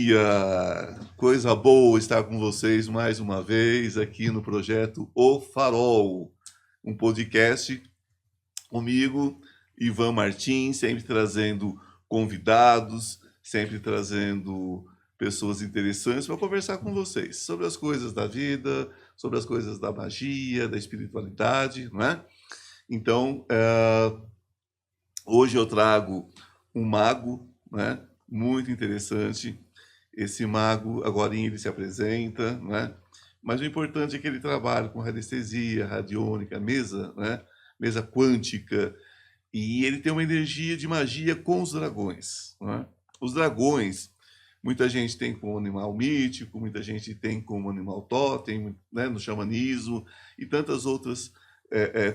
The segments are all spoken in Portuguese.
dia! Coisa boa estar com vocês mais uma vez aqui no projeto O Farol, um podcast comigo, Ivan Martins, sempre trazendo convidados, sempre trazendo pessoas interessantes para conversar com vocês sobre as coisas da vida, sobre as coisas da magia, da espiritualidade, não é? Então, hoje eu trago um mago, né? Muito interessante. Esse mago, agora ele se apresenta, né? Mas o importante é que ele trabalha com radiestesia, radiônica, mesa, né? Mesa quântica, e ele tem uma energia de magia com os dragões, né? Os dragões, muita gente tem como animal mítico, muita gente tem como animal totem, né? No xamanismo e tantas outras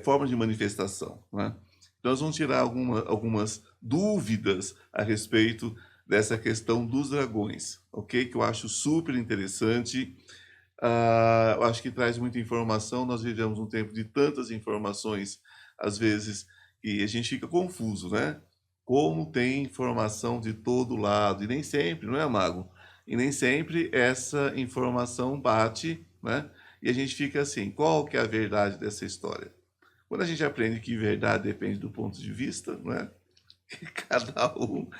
formas de manifestação, né? Então, nós vamos tirar algumas dúvidas a respeito dessa questão dos dragões, ok? Que eu acho super interessante. Eu acho que traz muita informação. Nós vivemos um tempo de tantas informações, às vezes, que a gente fica confuso, né? Como tem informação de todo lado, e nem sempre, não é, Mago? E nem sempre essa informação bate, né? E a gente fica assim, qual que é a verdade dessa história? Quando a gente aprende que verdade depende do ponto de vista, não é? Cada um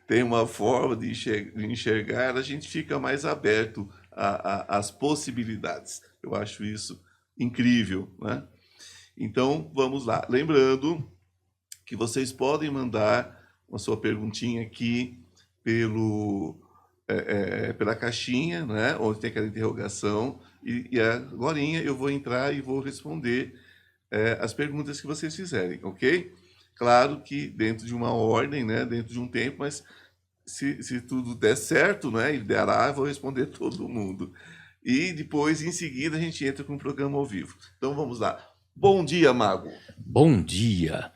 tem uma forma de enxergar, a gente fica mais aberto às possibilidades. Eu acho isso incrível, né? Então, vamos lá. Lembrando que vocês podem mandar a sua perguntinha aqui pela caixinha, né? Onde tem aquela interrogação, e agorinha eu vou entrar e vou responder as perguntas que vocês fizerem, ok? Claro que dentro de uma ordem, né? Dentro de um tempo, mas se tudo der certo, né? E derá, eu vou responder todo mundo. E depois, em seguida, a gente entra com o programa ao vivo. Então, vamos lá. Bom dia, Mago. Bom dia.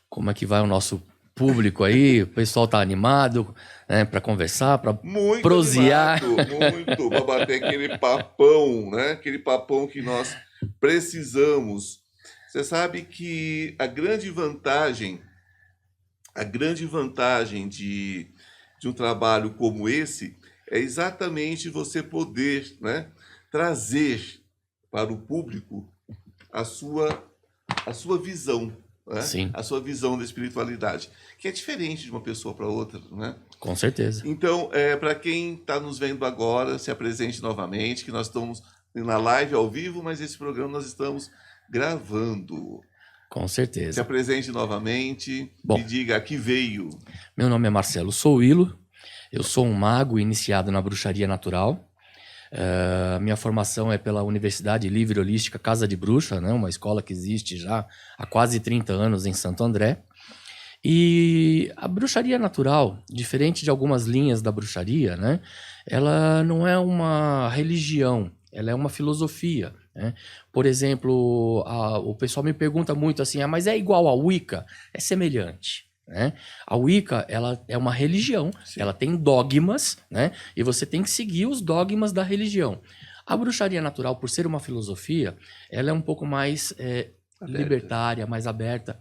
Como é que vai o nosso público aí? O pessoal tá animado, né? Para conversar, para prosear. Muito, para bater aquele papão, né? Aquele papão que nós precisamos. Você sabe que a grande vantagem de um trabalho como esse é exatamente você poder, né, trazer para o público a sua visão, né? Sim. A sua visão da espiritualidade, que é diferente de uma pessoa para outra, né? Com certeza. Então, para quem está nos vendo agora, se apresente novamente, que nós estamos na live ao vivo, mas esse programa nós estamos gravando. Com certeza. Se apresente novamente. Bom, e diga a que veio. Meu nome é Marcelo Souilo, eu sou um mago iniciado na bruxaria natural. Minha formação é pela Universidade Livre Holística Casa de Bruxa, né? Uma escola que existe já há quase 30 anos em Santo André. E a bruxaria natural, diferente de algumas linhas da bruxaria, né? Ela não é uma religião, ela é uma filosofia, né? Por exemplo, o pessoal me pergunta muito assim, mas é igual a Wicca? É semelhante, né? A Wicca, ela é uma religião, sim, ela tem dogmas, né? E você tem que seguir os dogmas da religião. A bruxaria natural, por ser uma filosofia, ela é um pouco mais libertária, mais aberta,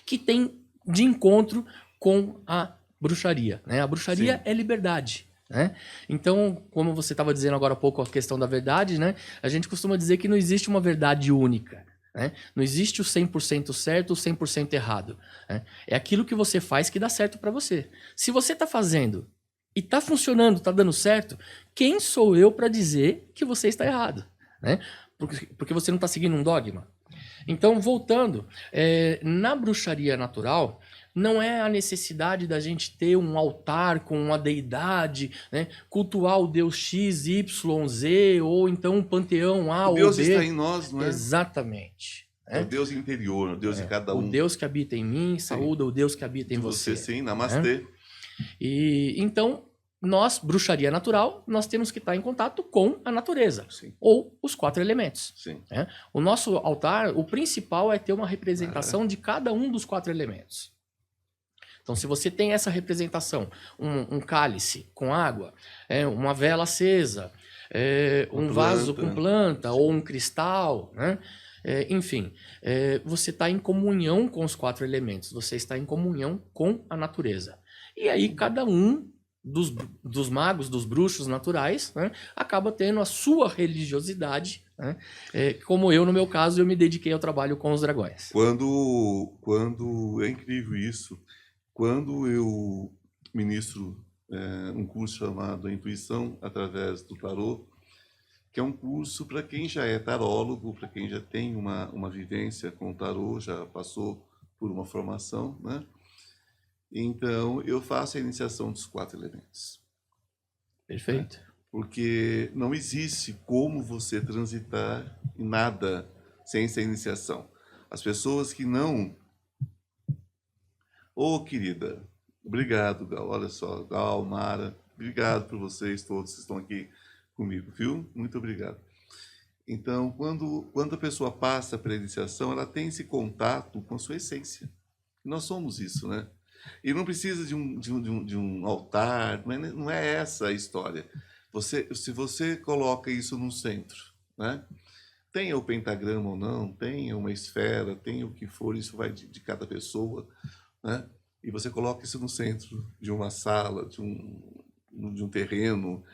que tem de encontro com a bruxaria, né? A bruxaria, sim, é liberdade, né? Então, como você estava dizendo agora há pouco a questão da verdade, né? A gente costuma dizer que não existe uma verdade única, né? Não existe o 100% certo ou 100% errado, né? É aquilo que você faz que dá certo para você. Se você está fazendo e está funcionando, está dando certo, quem sou eu para dizer que você está errado, né? Porque você não está seguindo um dogma. Então, voltando, na bruxaria natural, não é a necessidade da gente ter um altar com uma deidade, né? Cultuar o Deus X, Y, Z, ou então um panteão A ou B. O Deus está em nós, não é? Exatamente. É o Deus interior, o Deus de cada um. O Deus que habita em mim, saúda o Deus que habita em você. Sim, namastê. Né? E então, nós, bruxaria natural, nós temos que estar em contato com a natureza, sim, ou os 4 elementos. Sim. Né? O nosso altar, o principal é ter uma representação de cada um dos 4 elementos. Então, se você tem essa representação, um cálice com água, uma vela acesa, um vaso com planta, sim, ou um cristal, né? Enfim, você está em comunhão com os 4 elementos, você está em comunhão com a natureza. E aí cada um dos magos, dos bruxos naturais, né, acaba tendo a sua religiosidade, né? Como eu, no meu caso, eu me dediquei ao trabalho com os dragões. Quando é incrível isso, quando eu ministro um curso chamado A Intuição através do Tarô, que é um curso para quem já é tarólogo, para quem já tem uma vivência com o tarô, já passou por uma formação, né? Então, eu faço a iniciação dos 4 elementos. Perfeito. Né? Porque não existe como você transitar em nada sem essa iniciação. As pessoas que não... Ô, querida, obrigado, Gal. Olha só, Gal, Mara, obrigado por vocês todos que estão aqui comigo, viu? Muito obrigado. Então, quando a pessoa passa pela iniciação, ela tem esse contato com a sua essência. Nós somos isso, né? E não precisa de um altar, não é essa a história. Se você coloca isso no centro, né? Tenha o pentagrama ou não, tenha uma esfera, tenha o que for, isso vai de cada pessoa, né? E você coloca isso no centro de uma sala, de um terreno,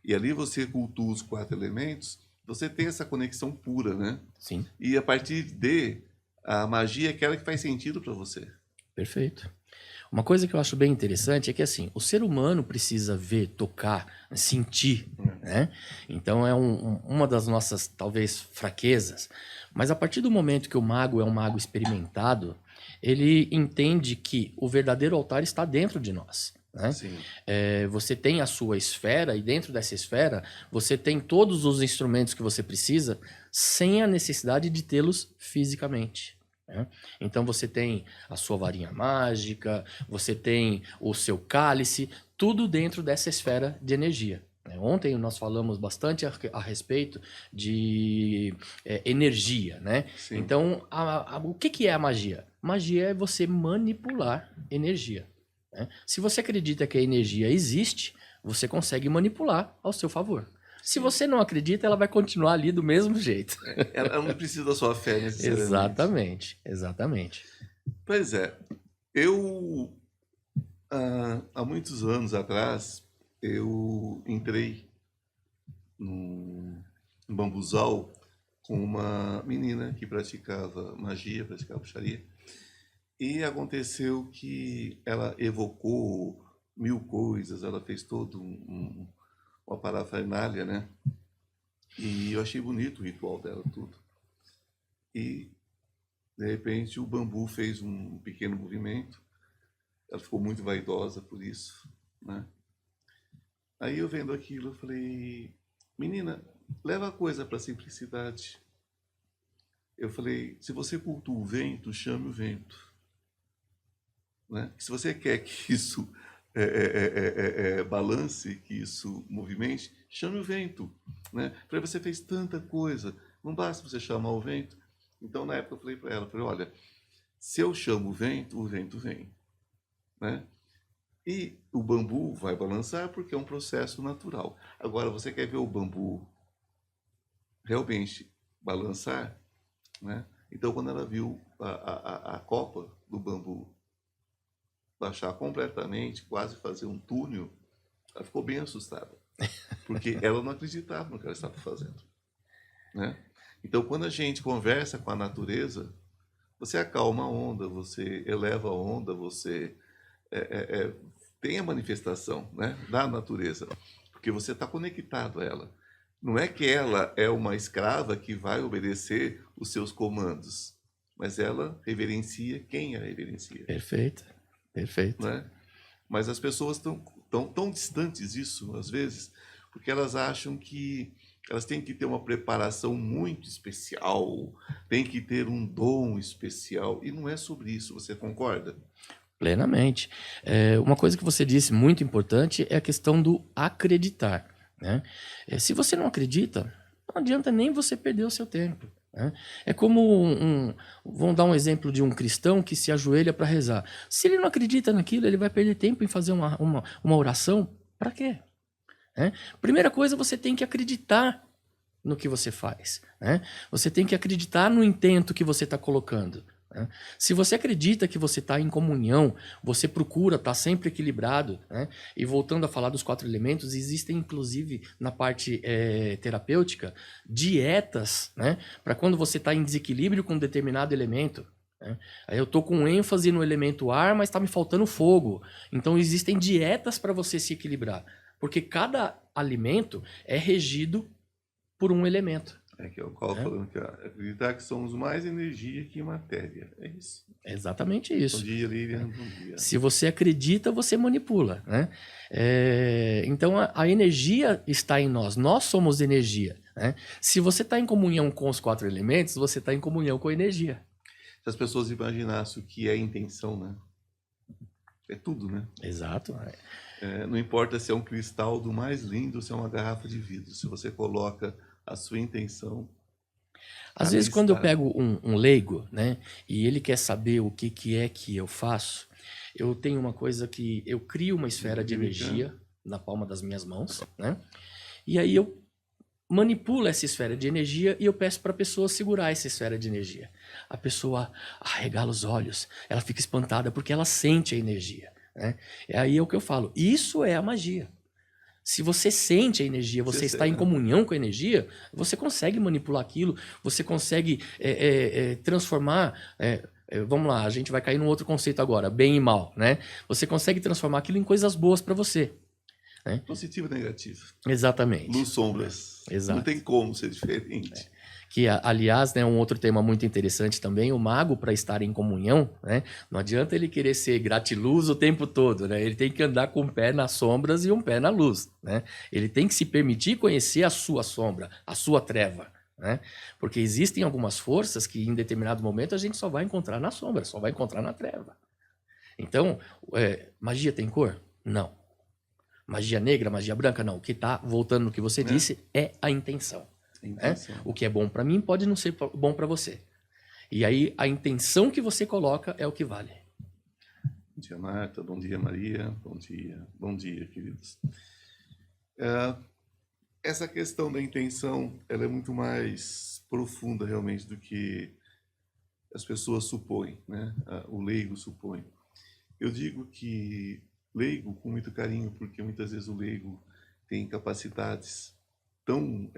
e ali você cultua os 4 elementos, você tem essa conexão pura, né? Sim. E a partir a magia é aquela que faz sentido para você. Perfeito. Uma coisa que eu acho bem interessante é que assim, o ser humano precisa ver, tocar, sentir, né? Então é uma das nossas, talvez, fraquezas. Mas a partir do momento que o mago é um mago experimentado, ele entende que o verdadeiro altar está dentro de nós. Né? Você tem a sua esfera e dentro dessa esfera você tem todos os instrumentos que você precisa sem a necessidade de tê-los fisicamente. Né? Então você tem a sua varinha mágica, você tem o seu cálice, tudo dentro dessa esfera de energia. Ontem nós falamos bastante a respeito de energia, né? Sim. Então, o que é a magia? Magia é você manipular energia. Né? Se você acredita que a energia existe, você consegue manipular ao seu favor. Se você não acredita, ela vai continuar ali do mesmo jeito. Ela não precisa da sua fé necessariamente. Exatamente, exatamente. Pois é. Eu, há muitos anos atrás, eu entrei num bambuzal com uma menina que praticava magia, praticava bruxaria. E aconteceu que ela evocou 1000 coisas, ela fez todo uma parafernália, né? E eu achei bonito o ritual dela, tudo. E, de repente, o bambu fez um pequeno movimento. Ela ficou muito vaidosa por isso, né? Aí eu vendo aquilo, eu falei, menina, leva a coisa para a simplicidade. Eu falei, se você cultua o vento, chame o vento. Né? Se você quer que isso balance, que isso movimente, chame o vento. Né? Falei, você fez tanta coisa, não basta você chamar o vento. Então, na época, eu falei para ela, olha, se eu chamo o vento vem. Né? E o bambu vai balançar porque é um processo natural. Agora, você quer ver o bambu realmente balançar? Né? Então, quando ela viu a copa do bambu baixar completamente, quase fazer um túnel, ela ficou bem assustada, porque ela não acreditava no que ela estava fazendo. Né? Então, quando a gente conversa com a natureza, você acalma a onda, você eleva a onda, você tem a manifestação, né, da natureza, porque você está conectado a ela. Não é que ela é uma escrava que vai obedecer os seus comandos, mas ela reverencia quem a reverencia. Perfeito, perfeito. Né? Mas as pessoas estão tão distantes disso, às vezes, porque elas acham que elas têm que ter uma preparação muito especial, têm que ter um dom especial, e não é sobre isso, você concorda? Plenamente. Uma coisa que você disse muito importante é a questão do acreditar. Né? Se você não acredita, não adianta nem você perder o seu tempo. Né? É como vamos dar um exemplo de um cristão que se ajoelha para rezar. Se ele não acredita naquilo, ele vai perder tempo em fazer uma oração. Para quê? Né? Primeira coisa, você tem que acreditar no que você faz. Né? Você tem que acreditar no intento que você está colocando. né? Se você acredita que você está em comunhão, você procura estar sempre equilibrado, né? E voltando a falar dos 4 elementos, existem inclusive na parte terapêutica dietas, né? Para quando você está em desequilíbrio com um determinado elemento, né? Aí eu estou com ênfase no elemento ar, mas está me faltando fogo. Então existem dietas para você se equilibrar, porque cada alimento é regido por um elemento. É que eu colo falando que acreditar que somos mais energia que matéria. É isso. É exatamente isso. Bom dia, Lilian. Bom dia. Se você acredita, você manipula, né? Então a energia está em nós. Nós somos energia, né? Se você está em comunhão com os 4 elementos, você está em comunhão com a energia. Se as pessoas imaginassem o que é intenção, né? É tudo, né? Exato. Não importa se é um cristal do mais lindo ou se é uma garrafa de vidro. Se você coloca a sua intenção... Às vezes, quando eu pego um leigo, né, e ele quer saber o que é que eu faço, eu tenho uma coisa que eu crio uma esfera de energia na palma das minhas mãos, né? E aí eu manipulo essa esfera de energia e eu peço para a pessoa segurar essa esfera de energia. A pessoa arregala os olhos, ela fica espantada porque ela sente a energia, né? E aí é o que eu falo, isso é a magia. Se você sente a energia, você está em comunhão com a energia, você consegue manipular aquilo, você consegue transformar... vamos lá, a gente vai cair num outro conceito agora, bem e mal, né? Você consegue transformar aquilo em coisas boas para você. Né? Positivo e negativo. Exatamente. Luz, sombras. Exato. Não tem como ser diferente. Que, aliás, né, um outro tema muito interessante também, o mago, para estar em comunhão, né, não adianta ele querer ser gratiluz o tempo todo, né? Ele tem que andar com um pé nas sombras e um pé na luz, né? Ele tem que se permitir conhecer a sua sombra, a sua treva, né? Porque existem algumas forças que em determinado momento a gente só vai encontrar na sombra, só vai encontrar na treva. Então, magia tem cor? Não. Magia negra, magia branca? Não. O que está, voltando no que você disse, é a intenção. O que é bom para mim pode não ser bom para você. E aí a intenção que você coloca é o que vale. Bom dia, Marta. Bom dia, Maria. Bom dia, queridos. Essa questão da intenção, ela é muito mais profunda realmente do que as pessoas supõem, né? O leigo supõe. Eu digo que leigo com muito carinho, porque muitas vezes o leigo tem capacidades tão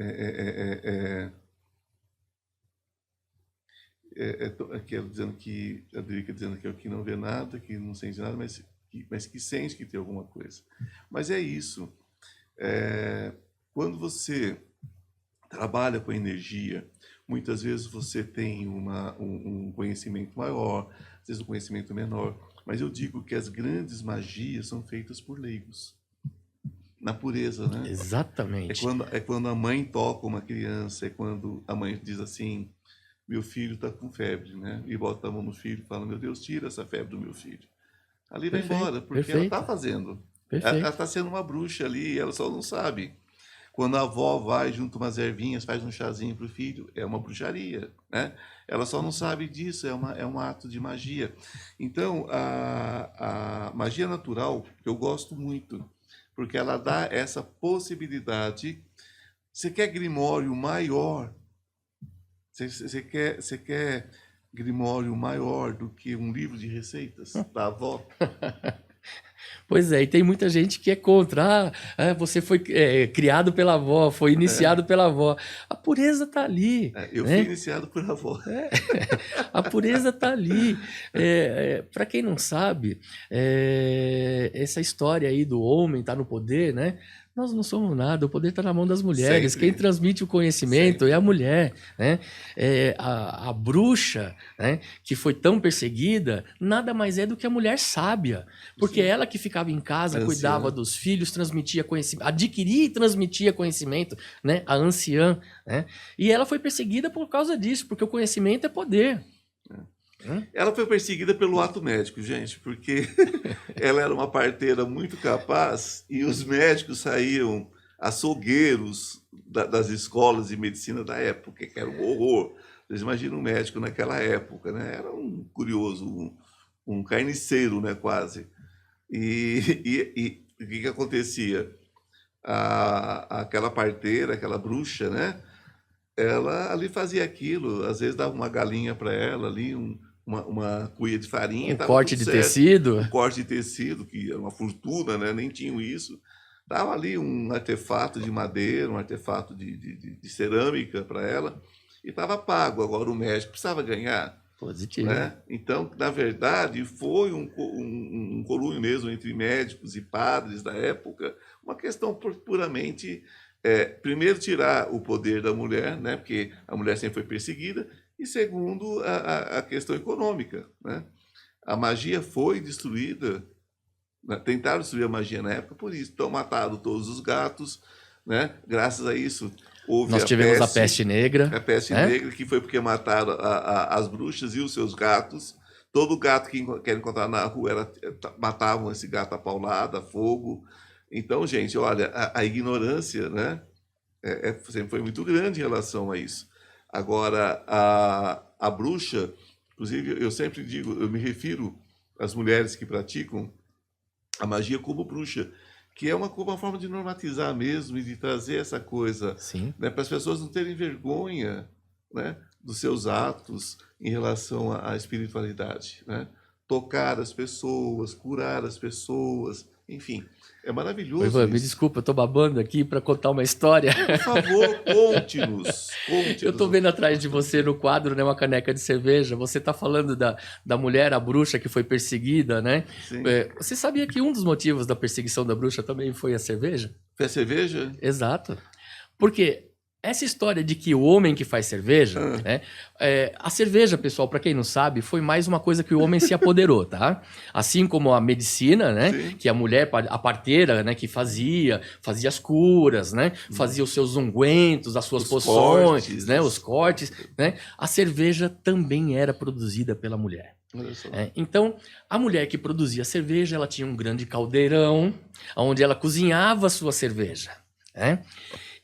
dizendo que é o que não vê nada, que não sente nada, mas que sente que tem alguma coisa. Mas é isso. Quando você trabalha com energia, muitas vezes você tem um conhecimento maior, às vezes um conhecimento menor, mas eu digo que as grandes magias são feitas por leigos. Na pureza, né? Exatamente. É quando a mãe toca uma criança, é quando a mãe diz assim, meu filho está com febre, né? E bota a mão no filho e fala, meu Deus, tira essa febre do meu filho. Ali vai embora, porque ela está fazendo. Ela está sendo uma bruxa ali, ela só não sabe. Quando a avó vai junto umas ervinhas, faz um chazinho para o filho, é uma bruxaria, né? Ela só não sabe disso, é um ato de magia. Então, a magia natural, eu gosto muito, porque ela dá essa possibilidade. Você quer grimório maior? Você quer grimório maior do que um livro de receitas da avó? Pois é, e tem muita gente que é contra. Você foi criado pela avó, foi iniciado pela avó. A pureza está ali. Eu fui iniciado por avó. A pureza está ali. Para quem não sabe, essa história aí do homem estar no poder, né? Nós não somos nada, o poder está na mão das mulheres. Sempre. Quem transmite o conhecimento é a mulher, né? A bruxa, né, que foi tão perseguida, nada mais é do que a mulher sábia. Porque ela que ficava em casa, cuidava dos filhos, transmitia conhecimento, adquiria e transmitia conhecimento, né? A anciã, né? E ela foi perseguida por causa disso, porque o conhecimento é poder. Ela foi perseguida pelo ato médico, gente, porque ela era uma parteira muito capaz e os médicos saíam açougueiros das escolas de medicina da época, que era um horror. Vocês imaginam um médico naquela época, né? Era um curioso, um carniceiro, né, quase. E o que acontecia? Aquela parteira, aquela bruxa, né? Ela ali fazia aquilo, às vezes dava uma galinha para ela ali, um uma cuia de farinha, Um tava corte tudo de certo. tecido. Um corte de tecido, que era uma fortuna, né? Nem tinham isso. Dava ali um artefato de madeira, um artefato de cerâmica para ela, e estava pago. Agora o médico precisava ganhar, Positivo. né? Então, na verdade, foi um colúnio mesmo entre médicos e padres da época, uma questão puramente, primeiro, tirar o poder da mulher, né? Porque a mulher sempre foi perseguida, e segundo, a questão econômica, né? A magia foi destruída, né? Tentaram destruir a magia na época por isso. Então mataram todos os gatos, né? Graças a isso houve Nós tivemos a peste negra. a peste né? negra, que foi porque mataram as bruxas e os seus gatos. Todo gato que quer encontrar na rua matavam esse gato a paulada, a fogo. Então, gente, olha, a ignorância, né? Sempre foi muito grande em relação a isso. Agora, a bruxa, inclusive, eu sempre digo, eu me refiro às mulheres que praticam a magia como bruxa, que é uma forma de normatizar mesmo e de trazer essa coisa, Sim. né, para as pessoas não terem vergonha, né, dos seus atos em relação à espiritualidade, né? Tocar as pessoas, curar as pessoas, enfim, é maravilhoso. Ivan, me desculpa, eu tô babando aqui para contar uma história. Por favor, conte-nos. Eu tô vendo atrás de você no quadro, né, uma caneca de cerveja. Você tá falando da mulher, a bruxa que foi perseguida, né? Sim. Você sabia que um dos motivos da perseguição da bruxa também foi a cerveja? Foi a cerveja? Exato. Porque essa história de que o homem que faz cerveja, né? A cerveja, pessoal, para quem não sabe, foi mais uma coisa que o homem se apoderou, tá? Assim como a medicina, né? Sim. Que a mulher, a parteira, né? Que fazia as curas, né? Fazia os seus ungüentos, as suas poções, cortes, né? Os cortes, né? A cerveja também era produzida pela mulher. Olha só. Então, a mulher que produzia cerveja, ela tinha um grande caldeirão, onde ela cozinhava a sua cerveja, né?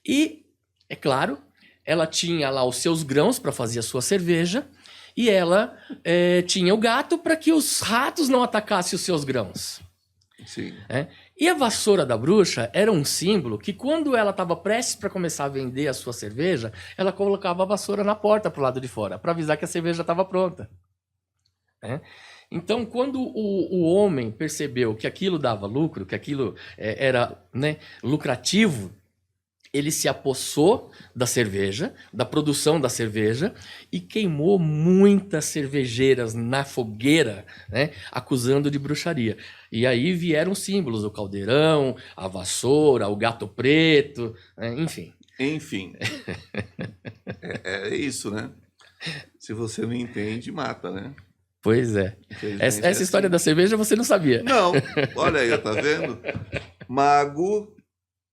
E é claro, ela tinha lá os seus grãos para fazer a sua cerveja e ela tinha o gato para que os ratos não atacassem os seus grãos. Sim. E a vassoura da bruxa era um símbolo que quando ela estava prestes para começar a vender a sua cerveja, ela colocava a vassoura na porta para o lado de fora, para avisar que a cerveja estava pronta. Então, quando o homem percebeu que aquilo dava lucro, que aquilo era, né, lucrativo, ele se apossou da cerveja, da produção da cerveja, e queimou muitas cervejeiras na fogueira, né, acusando de bruxaria. E aí vieram símbolos, o caldeirão, a vassoura, o gato preto, né, enfim. Enfim. É isso, né? Se você não entende, mata, né? Pois é. Essa história da cerveja você não sabia. Não. Olha aí, tá vendo? Mago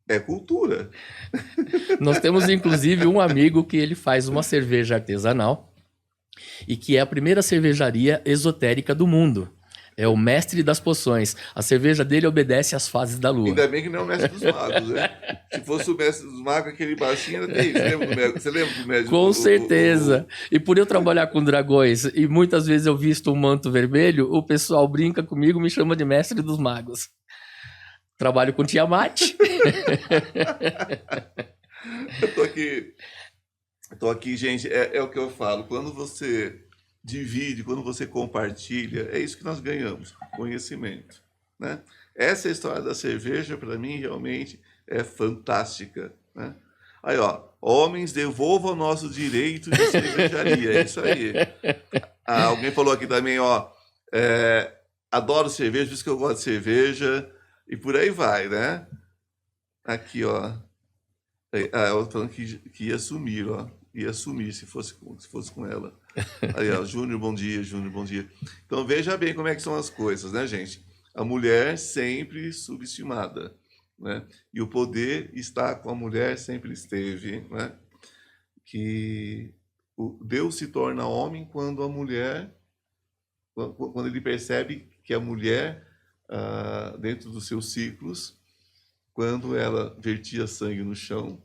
é cultura. Nós temos, inclusive, um amigo que ele faz uma cerveja artesanal e que é a primeira cervejaria esotérica do mundo. É o mestre das poções. A cerveja dele obedece às fases da lua. Ainda bem que não é o mestre dos magos, né? Se fosse o mestre dos magos, aquele baixinho era terrível. Você lembra do médico? Com certeza. E por eu trabalhar com dragões e muitas vezes eu visto um manto vermelho, o pessoal brinca comigo, me chama de mestre dos magos. Trabalho com Tiamat. Eu tô aqui, gente, é o que eu falo. Quando você divide, quando você compartilha, é isso que nós ganhamos, conhecimento, né? Essa história da cerveja, para mim, realmente é fantástica, né? Aí, ó, homens, devolvam o nosso direito de cervejaria, é isso aí. Alguém falou aqui também, ó, adoro cerveja, por isso que eu gosto de cerveja, e por aí vai, né? Aqui, ó, ela falando que ia sumir, ó. Ia sumir se fosse com ela. Aí, ó, Júnior, bom dia, Júnior, bom dia. Então, veja bem como é que são as coisas, né, gente? A mulher sempre subestimada, né? E o poder está com a mulher, sempre esteve, né? Que Deus se torna homem quando a mulher, quando ele percebe que a mulher, dentro dos seus ciclos, quando ela vertia sangue no chão,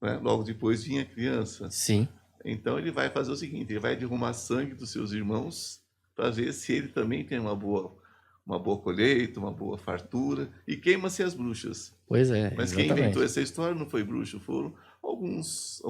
né? Logo depois vinha a criança. Sim. Então ele vai fazer o seguinte, ele vai derramar sangue dos seus irmãos para ver se ele também tem uma boa colheita, uma boa fartura, e queima-se as bruxas. Pois é, mas exatamente. Quem inventou essa história não foi bruxo, foram alguns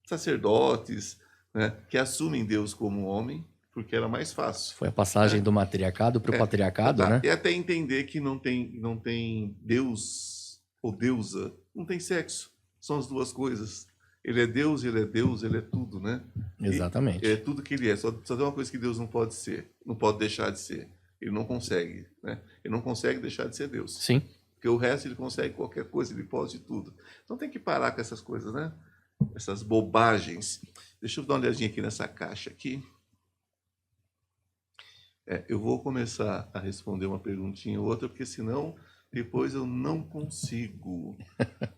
sacerdotes, né, que assumem Deus como homem, porque era mais fácil. Foi a passagem do matriarcado para o patriarcado, Tá. né? E até entender que não tem Deus ou deusa, não tem sexo. São as duas coisas. Ele é Deus, ele é tudo, né? Exatamente. Ele é tudo que ele é. Só tem uma coisa que Deus não pode ser, não pode deixar de ser. Ele não consegue, né? Ele não consegue deixar de ser Deus. Sim. Porque o resto ele consegue qualquer coisa, ele pode tudo. Então tem que parar com essas coisas, né? Essas bobagens. Deixa eu dar uma olhadinha aqui nessa caixa aqui. Eu vou começar a responder uma perguntinha ou outra, porque senão depois eu não consigo.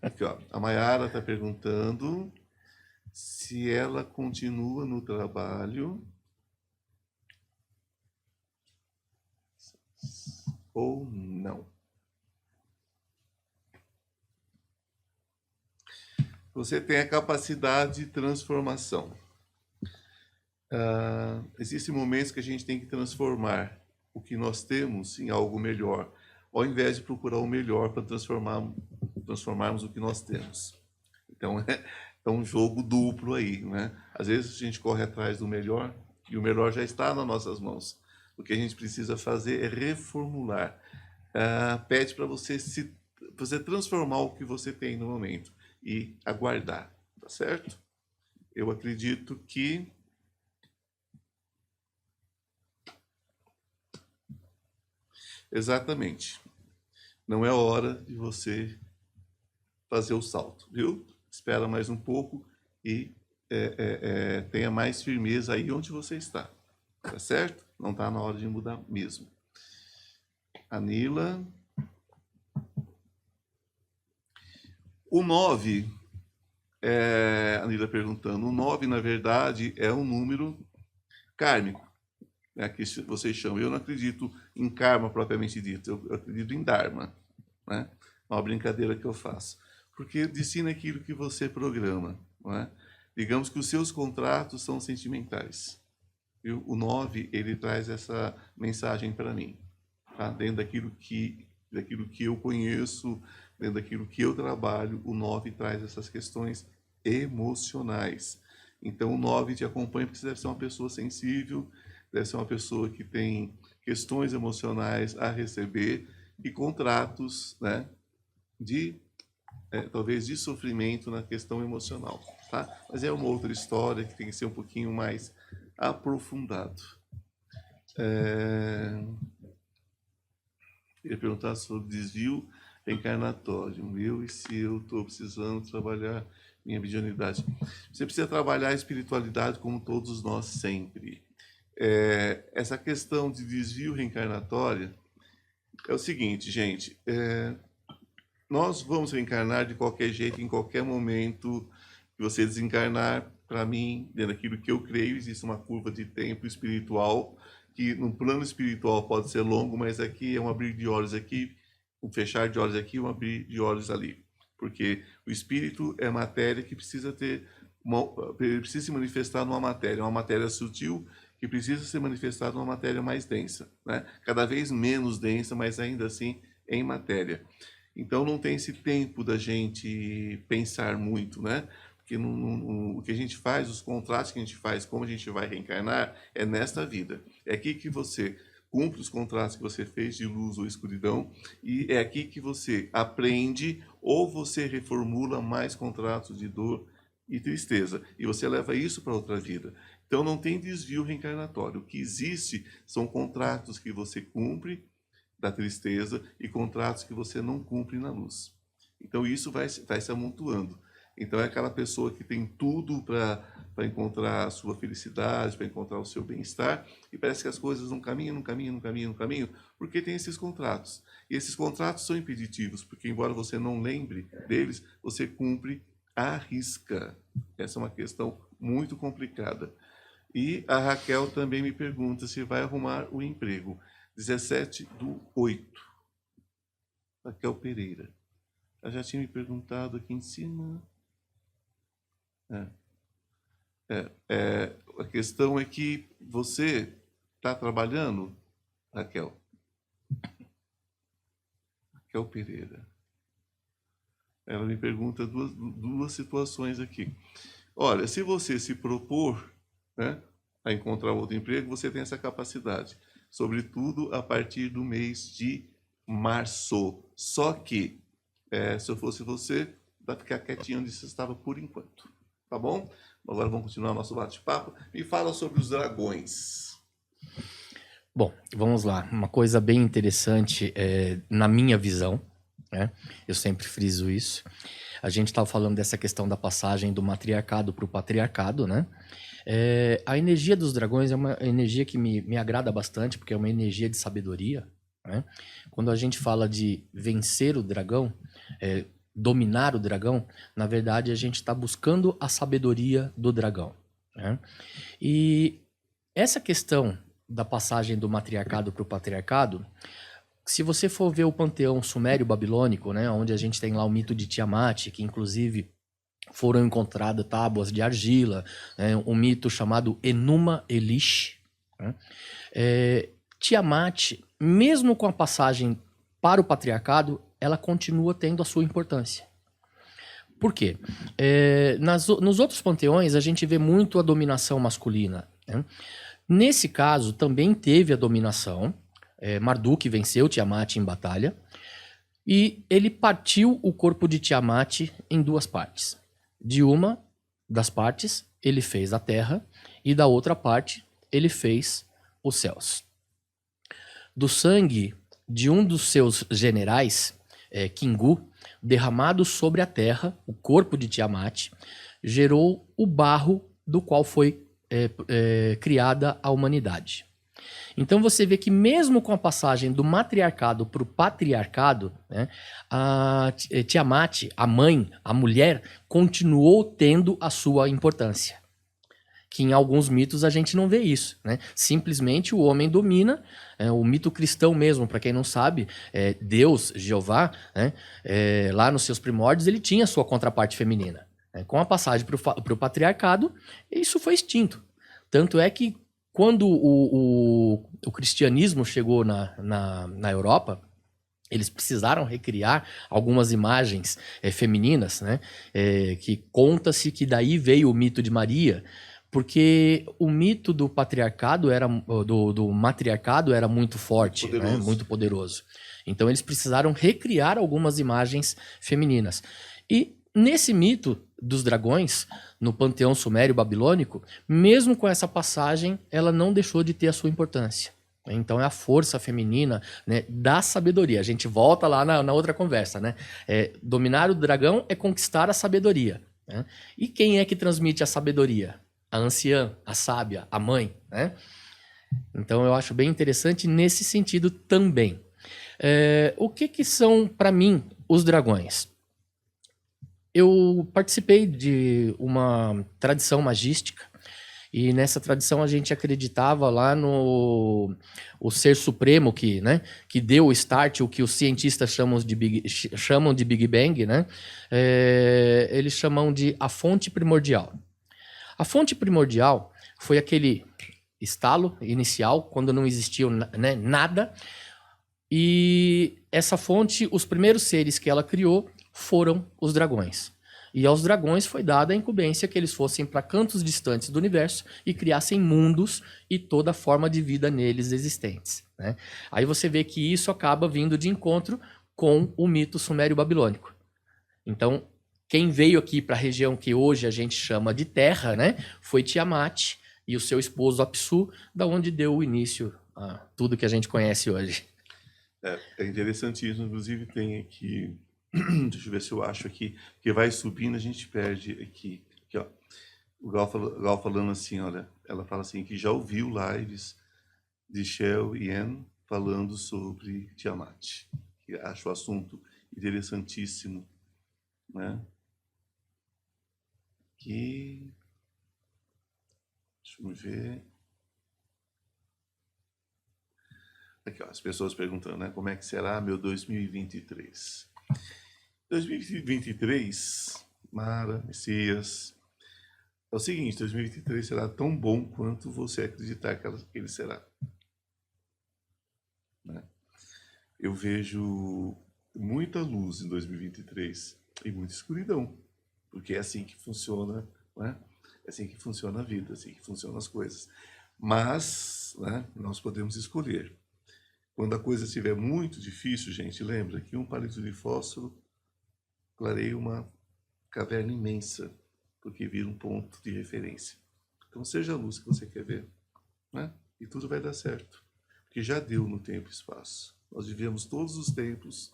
Aqui, ó, a Mayara está perguntando se ela continua no trabalho ou não. Você tem a capacidade de transformação. Existem momentos que a gente tem que transformar o que nós temos em algo melhor, ao invés de procurar o melhor para transformarmos o que nós temos. Então é um jogo duplo aí, né? Às vezes a gente corre atrás do melhor e o melhor já está nas nossas mãos. O que a gente precisa fazer é reformular. Pede para você transformar o que você tem no momento e aguardar, tá certo? Eu acredito que exatamente. Não é hora de você fazer o salto, viu? Espera mais um pouco e tenha mais firmeza aí onde você está, tá certo? Não está na hora de mudar mesmo. Anila. O 9, Anila perguntando, o 9, na verdade, é um número kármico, né, que vocês chamam. Eu não acredito em karma propriamente dito, eu acredito em dharma, né? Uma brincadeira que eu faço. Porque ensina aquilo que você programa, não é? Digamos que os seus contratos são sentimentais. Viu? O 9, ele traz essa mensagem para mim, tá? Dentro daquilo que eu conheço, dentro daquilo que eu trabalho, o 9 traz essas questões emocionais. Então, o 9 te acompanha porque você deve ser uma pessoa sensível, deve ser uma pessoa que tem questões emocionais a receber e contratos, né, talvez de sofrimento na questão emocional, tá? Mas é uma outra história que tem que ser um pouquinho mais aprofundado. Eu ia perguntar sobre desvio reencarnatório, e se eu estou precisando trabalhar minha mediunidade. Você precisa trabalhar a espiritualidade como todos nós sempre. Essa questão de desvio reencarnatório é o seguinte, gente, nós vamos reencarnar de qualquer jeito, em qualquer momento que você desencarnar. Para mim, dentro daquilo que eu creio, existe uma curva de tempo espiritual, que no plano espiritual pode ser longo, mas aqui é um abrir de olhos aqui, um fechar de olhos aqui, um abrir de olhos ali. Porque o espírito é matéria que precisa precisa se manifestar numa matéria, uma matéria sutil que precisa ser manifestada numa matéria mais densa, né? Cada vez menos densa, mas ainda assim em matéria. Então não tem esse tempo da gente pensar muito, né? Porque o que a gente faz, os contratos que a gente faz, como a gente vai reencarnar, é nesta vida. É aqui que você cumpre os contratos que você fez de luz ou escuridão, e é aqui que você aprende ou você reformula mais contratos de dor e tristeza, e você leva isso para outra vida. Então não tem desvio reencarnatório. O que existe são contratos que você cumpre da tristeza e contratos que você não cumpre na luz. Então isso vai se amontoando. Então é aquela pessoa que tem tudo para encontrar a sua felicidade, para encontrar o seu bem-estar, e parece que as coisas não caminham, porque tem esses contratos. E esses contratos são impeditivos, porque embora você não lembre deles, você cumpre à risca. Essa é uma questão muito complicada. E a Raquel também me pergunta se vai arrumar o emprego. 17/8. Raquel Pereira. Ela já tinha me perguntado aqui em cima. A questão é que você está trabalhando, Raquel? Raquel Pereira. Ela me pergunta duas situações aqui. Olha, se você se propor né, a encontrar outro emprego, você tem essa capacidade. Sobretudo a partir do mês de março. Só que, se eu fosse você, vai ficar quietinho onde você estava por enquanto. Tá bom? Agora vamos continuar nosso bate-papo. Me fala sobre os dragões. Bom, vamos lá. Uma coisa bem interessante, na minha visão, né? Eu sempre friso isso. A gente estava falando dessa questão da passagem do matriarcado para o patriarcado, né? A energia dos dragões é uma energia que me agrada bastante, porque é uma energia de sabedoria, né? Quando a gente fala de vencer o dragão, dominar o dragão, na verdade a gente está buscando a sabedoria do dragão, né? E essa questão da passagem do matriarcado para o patriarcado, se você for ver o panteão sumério-babilônico, né, onde a gente tem lá o mito de Tiamat, que inclusive foram encontradas tábuas de argila, né, um mito chamado Enuma Elish, né, Tiamat, mesmo com a passagem para o patriarcado, ela continua tendo a sua importância. Por quê? Nos outros panteões, a gente vê muito a dominação masculina, né? Nesse caso, também teve a dominação. Marduk venceu Tiamat em batalha. E ele partiu o corpo de Tiamat em duas partes. De uma das partes, ele fez a terra. E da outra parte, ele fez os céus. Do sangue de um dos seus generais, Kingu, derramado sobre a terra, o corpo de Tiamat, gerou o barro do qual foi criada a humanidade. Então você vê que mesmo com a passagem do matriarcado para o patriarcado, né, a Tiamat, a mãe, a mulher, continuou tendo a sua importância. Que em alguns mitos a gente não vê isso, né? Simplesmente o homem domina, o mito cristão mesmo, para quem não sabe, Deus, Jeová, né, lá nos seus primórdios, ele tinha a sua contraparte feminina. Com a passagem para o patriarcado, isso foi extinto. Tanto é que quando o cristianismo chegou na Europa, eles precisaram recriar algumas imagens femininas, né? Que conta-se que daí veio o mito de Maria, porque o mito do patriarcado do matriarcado era muito forte, né? Muito poderoso. Então eles precisaram recriar algumas imagens femininas. E nesse mito dos dragões, no panteão sumério-babilônico, mesmo com essa passagem, ela não deixou de ter a sua importância. Então é a força feminina, né, da sabedoria. A gente volta lá na outra conversa, né? Dominar o dragão é conquistar a sabedoria, né? E quem é que transmite a sabedoria? A anciã, a sábia, a mãe, né? Então eu acho bem interessante nesse sentido também. O que são, para mim, os dragões? Eu participei de uma tradição magística e nessa tradição a gente acreditava lá no o ser supremo que deu o start, o que os cientistas chamam de Big Bang, né? Eles chamam de a fonte primordial. A fonte primordial foi aquele estalo inicial, quando não existia, né, nada, e essa fonte, os primeiros seres que ela criou foram os dragões. E aos dragões foi dada a incumbência que eles fossem para cantos distantes do universo e criassem mundos e toda forma de vida neles existentes, né? Aí você vê que isso acaba vindo de encontro com o mito sumério-babilônico. Então, quem veio aqui para a região que hoje a gente chama de Terra, né, foi Tiamat e o seu esposo Apsu, da onde deu o início a tudo que a gente conhece hoje. É interessantíssimo, inclusive tem aqui, deixa eu ver se eu acho aqui, que vai subindo, a gente perde aqui ó. O Gal falando assim, olha, ela fala assim, que já ouviu lives de Shell e Anne falando sobre Tiamat, que acho o assunto interessantíssimo, né? Aqui, deixa eu ver. Aqui, ó, as pessoas perguntando, né? Como é que será meu 2023? 2023, Mara, Messias, é o seguinte, 2023 será tão bom quanto você acreditar que ele será, né? Eu vejo muita luz em 2023 e muita escuridão, porque é assim que funciona, né? É assim que funciona a vida, é assim que funcionam as coisas. Mas, né, nós podemos escolher. Quando a coisa estiver muito difícil, gente, lembra que um palito de fósforo clareia uma caverna imensa, porque vira um ponto de referência. Então, seja a luz que você quer ver, né? E tudo vai dar certo, porque já deu no tempo e espaço. Nós vivemos todos os tempos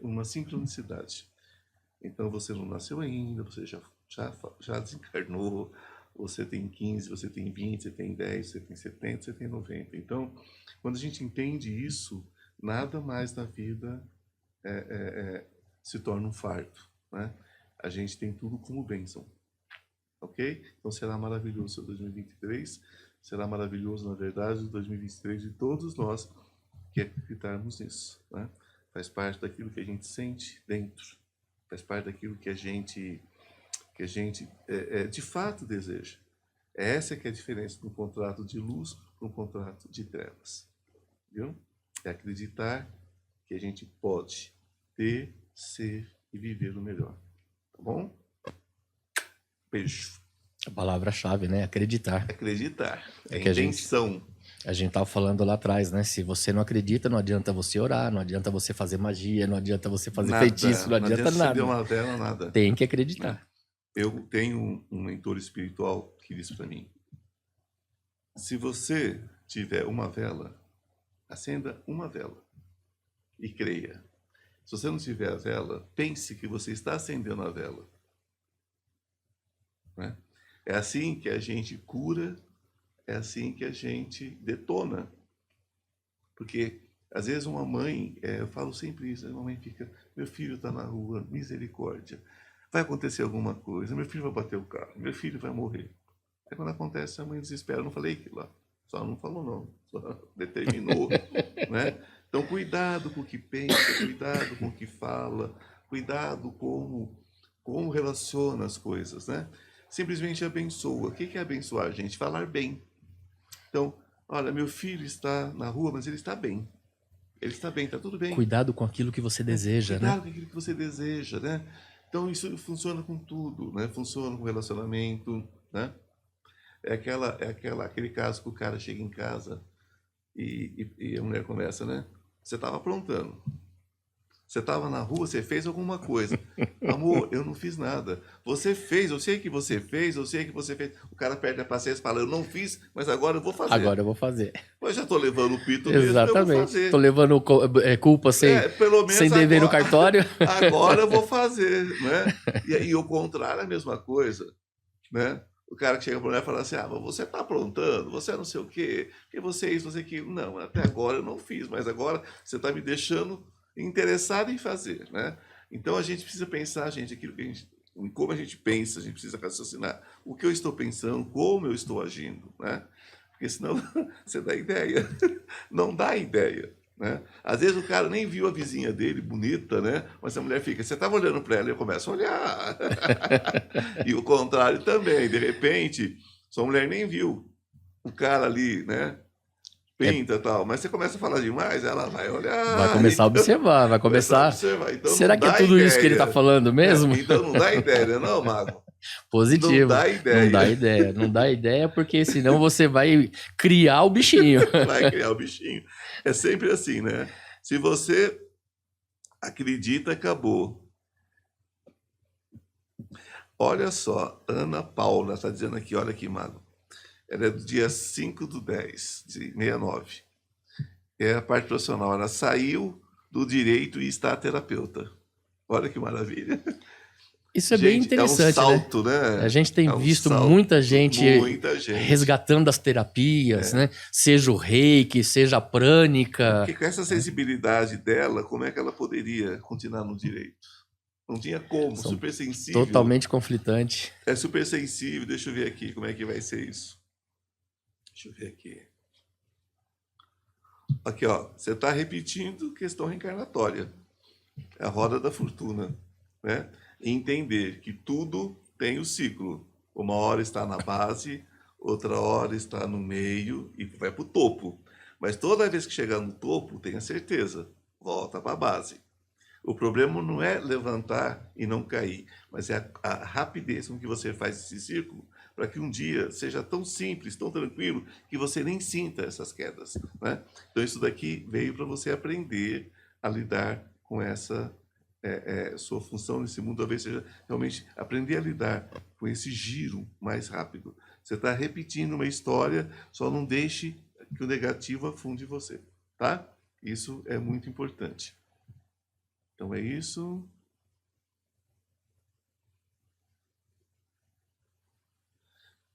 uma sincronicidade. Então, você não nasceu ainda, você já desencarnou, você tem 15, você tem 20, você tem 10, você tem 70, você tem 90. Então, quando a gente entende isso, nada mais na vida se torna um fardo, né? A gente tem tudo como bênção, ok? Então será maravilhoso o 2023, será maravilhoso, na verdade, o 2023 de todos nós que acreditarmos nisso, né? Faz parte daquilo que a gente sente dentro, faz parte daquilo que a gente de fato deseja. Essa que é a diferença do contrato de luz para um contrato de trevas, viu? É acreditar que a gente pode ter, ser e viver o melhor. Tá bom? Beijo. A palavra-chave, né? Acreditar. Acreditar. É que intenção. A gente tava falando lá atrás, né? Se você não acredita, não adianta você orar, não adianta você fazer magia, não adianta você fazer feitiço, não adianta nada. Acender uma vela, nada. Tem que acreditar. Eu tenho um mentor espiritual que disse para mim: se você tiver uma vela, acenda uma vela e creia. Se você não tiver a vela, pense que você está acendendo a vela. Né? É assim que a gente cura, é assim que a gente detona. Porque, às vezes, uma mãe, eu falo sempre isso, uma mãe fica, meu filho está na rua, misericórdia, vai acontecer alguma coisa, meu filho vai bater o carro, meu filho vai morrer. Aí quando acontece, a mãe desespera, eu não falei aquilo lá, só não falou não, só determinou, né? Então, cuidado com o que pensa, cuidado com o que fala, cuidado como relaciona as coisas, né? Simplesmente abençoa. O que é abençoar, gente? Falar bem. Então, olha, meu filho está na rua, mas ele está bem. Ele está bem, está tudo bem. Cuidado com aquilo que você deseja, cuidado, né? Cuidado com aquilo que você deseja, né? Então, isso funciona com tudo, né? Funciona com relacionamento, né? Aquele caso que o cara chega em casa e a mulher começa, né? Você estava aprontando. Você estava na rua, você fez alguma coisa. Amor, eu não fiz nada. Você fez, eu sei que você fez, eu sei que você fez. O cara perde a paciência e fala, eu não fiz, mas agora eu vou fazer. Agora eu vou fazer. Eu já estou levando o pito mesmo, exatamente. Eu vou fazer. Estou levando culpa sem dever no cartório. Agora eu vou fazer, né? E o contrário é a mesma coisa, né? O cara que chega para a mulher e fala assim, mas você está aprontando, você não sei o quê, porque você isso, você aquilo. Não, até agora eu não fiz, mas agora você está me deixando interessado em fazer, né? Então a gente precisa pensar, gente, como a gente pensa, a gente precisa raciocinar o que eu estou pensando, como eu estou agindo, né? Porque senão você dá ideia, não dá ideia, né? Às vezes o cara nem viu a vizinha dele, bonita, né? Mas a mulher fica, você estava olhando para ela e eu começo a olhar. E o contrário também, de repente, sua mulher nem viu o cara ali, né? Pinta e tal, mas você começa a falar demais, ela vai olhar. Vai começar a observar, vai começar. A observar. Então, será que é tudo ideia. Isso que ele está falando mesmo? Então não dá ideia, não, Mago? Positivo. Não dá ideia. Não dá ideia. Não dá ideia, porque senão você vai criar o bichinho. Vai criar o bichinho. É sempre assim, né? Se você acredita, acabou. Olha só, Ana Paula está dizendo aqui, olha aqui, Mago. Ela é do dia 5/10, de 69. É a parte profissional. Ela saiu do direito e está terapeuta. Olha que maravilha. Isso é bem interessante, é um salto, né? A gente tem visto muita gente resgatando as terapias, né? Seja o reiki, seja a prânica. Porque com essa sensibilidade dela, como é que ela poderia continuar no direito? Não tinha como, super sensível. Totalmente conflitante. É super sensível. Deixa eu ver aqui como é que vai ser isso. Deixa eu ver aqui. Aqui, ó. Você está repetindo questão reencarnatória. É a roda da fortuna, né? E entender que tudo tem o ciclo. Uma hora está na base, outra hora está no meio e vai para o topo. Mas toda vez que chegar no topo, tenha certeza, volta para a base. O problema não é levantar e não cair, mas é a rapidez com que você faz esse círculo para que um dia seja tão simples, tão tranquilo, que você nem sinta essas quedas, né? Então, isso daqui veio para você aprender a lidar com essa sua função nesse mundo, talvez seja realmente aprender a lidar com esse giro mais rápido. Você está repetindo uma história, só não deixe que o negativo afunde você, tá? Isso é muito importante. Então é isso.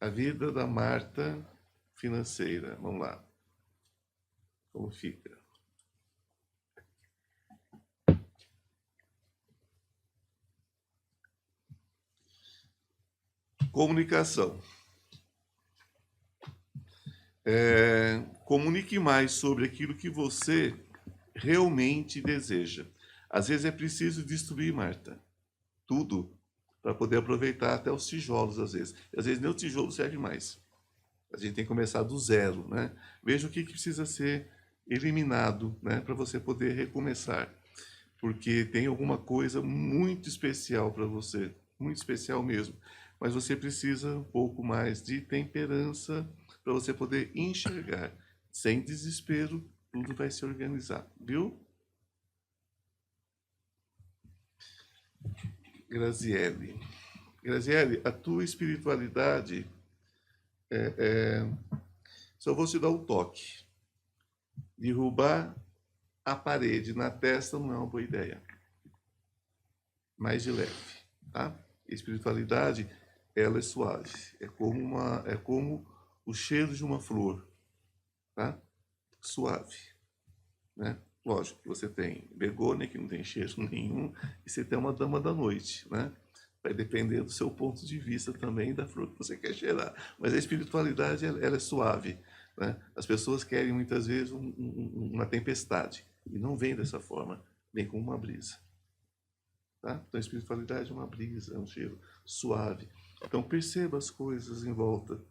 A vida da Marta financeira. Vamos lá. Como fica? Comunicação. Comunique mais sobre aquilo que você realmente deseja. Às vezes é preciso destruir, Marta, tudo para poder aproveitar até os tijolos, às vezes. Às vezes nem o tijolo serve mais. A gente tem que começar do zero, né? Veja o que precisa ser eliminado, né, para você poder recomeçar. Porque tem alguma coisa muito especial para você, muito especial mesmo. Mas você precisa um pouco mais de temperança para você poder enxergar. Sem desespero, tudo vai se organizar, viu? Graziele. Graziele, a tua espiritualidade, só vou te dar um toque. Derrubar a parede na testa não é uma boa ideia. Mais de leve, tá? Espiritualidade, ela é suave. É como o cheiro de uma flor, tá? Suave, né? Lógico que você tem begônia, que não tem cheiro nenhum, e você tem uma dama da noite, né? Vai depender do seu ponto de vista também da flor que você quer cheirar. Mas a espiritualidade, ela é suave, né? As pessoas querem muitas vezes uma tempestade, e não vem dessa forma, vem com uma brisa. Tá? Então a espiritualidade é uma brisa, é um cheiro suave. Então perceba as coisas em volta,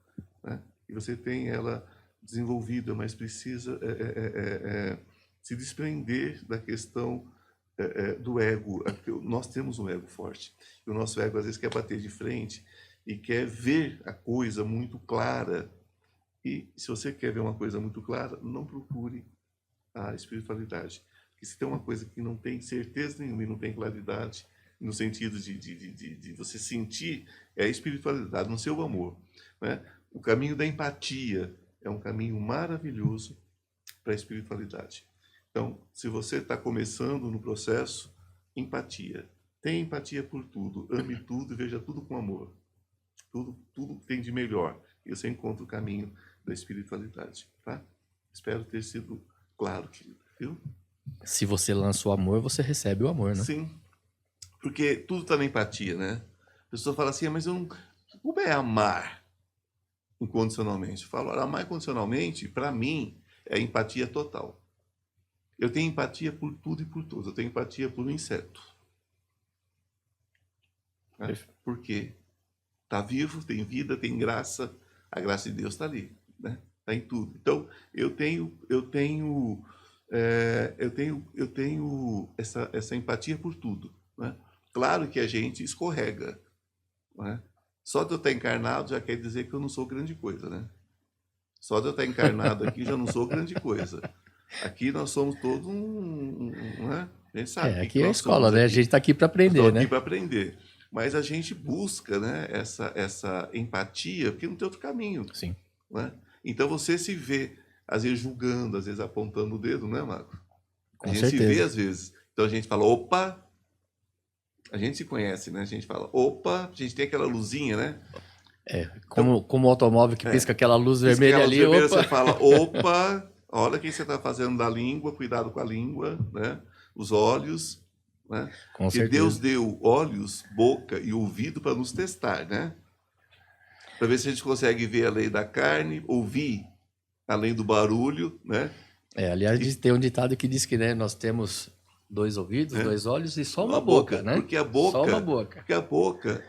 né? E você tem ela desenvolvida, mas precisa se desprender da questão do ego. Nós temos um ego forte. E o nosso ego às vezes quer bater de frente e quer ver a coisa muito clara. E se você quer ver uma coisa muito clara, não procure a espiritualidade. Porque se tem uma coisa que não tem certeza nenhuma e não tem claridade, no sentido de você sentir, é a espiritualidade, no seu amor, né? O caminho da empatia é um caminho maravilhoso para a espiritualidade. Então, se você está começando no processo, empatia. Tenha empatia por tudo, ame tudo e veja tudo com amor. Tudo tem de melhor. E você encontra o caminho da espiritualidade, tá? Espero ter sido claro, querido, viu? Se você lança o amor, você recebe o amor, né? Sim, porque tudo está na empatia, né? A pessoa fala assim, mas eu não... Como é amar incondicionalmente? Eu falo, amar incondicionalmente, para mim, é empatia total. Eu tenho empatia por tudo e por todos. Eu tenho empatia por um inseto. Né? Por quê? Está vivo, tem vida, tem graça. A graça de Deus está ali, né? Está em tudo. Então, eu tenho essa empatia por tudo, né? Claro que a gente escorrega, né? Só de eu estar encarnado já quer dizer que eu não sou grande coisa, né? Só de eu estar encarnado aqui já não sou grande coisa. Aqui nós somos todos né? A gente sabe aqui é a escola, né? A gente está aqui para aprender, né? Aqui para aprender. Mas a gente busca, né, essa empatia, porque não tem outro caminho. Sim. Né? Então você se vê, às vezes, julgando, às vezes apontando o dedo, né, Marco? Com a gente certeza. se vê, às vezes. Então a gente fala, opa, a gente se conhece, né? A gente fala, opa, a gente tem aquela luzinha, né? Como o automóvel que pisca aquela luz vermelha aquela ali, vermelha, opa. você fala, opa, olha o que você está fazendo da língua, cuidado com a língua, né? Os olhos, né? Com Porque certeza. Deus deu olhos, boca e ouvido para nos testar, né? Para ver se a gente consegue ver a lei da carne, ouvir além do barulho, né? Aliás, tem um ditado que diz que, né, nós temos 2 ouvidos, 2 olhos e só uma boca, né? Porque a boca, só uma boca. Porque a boca,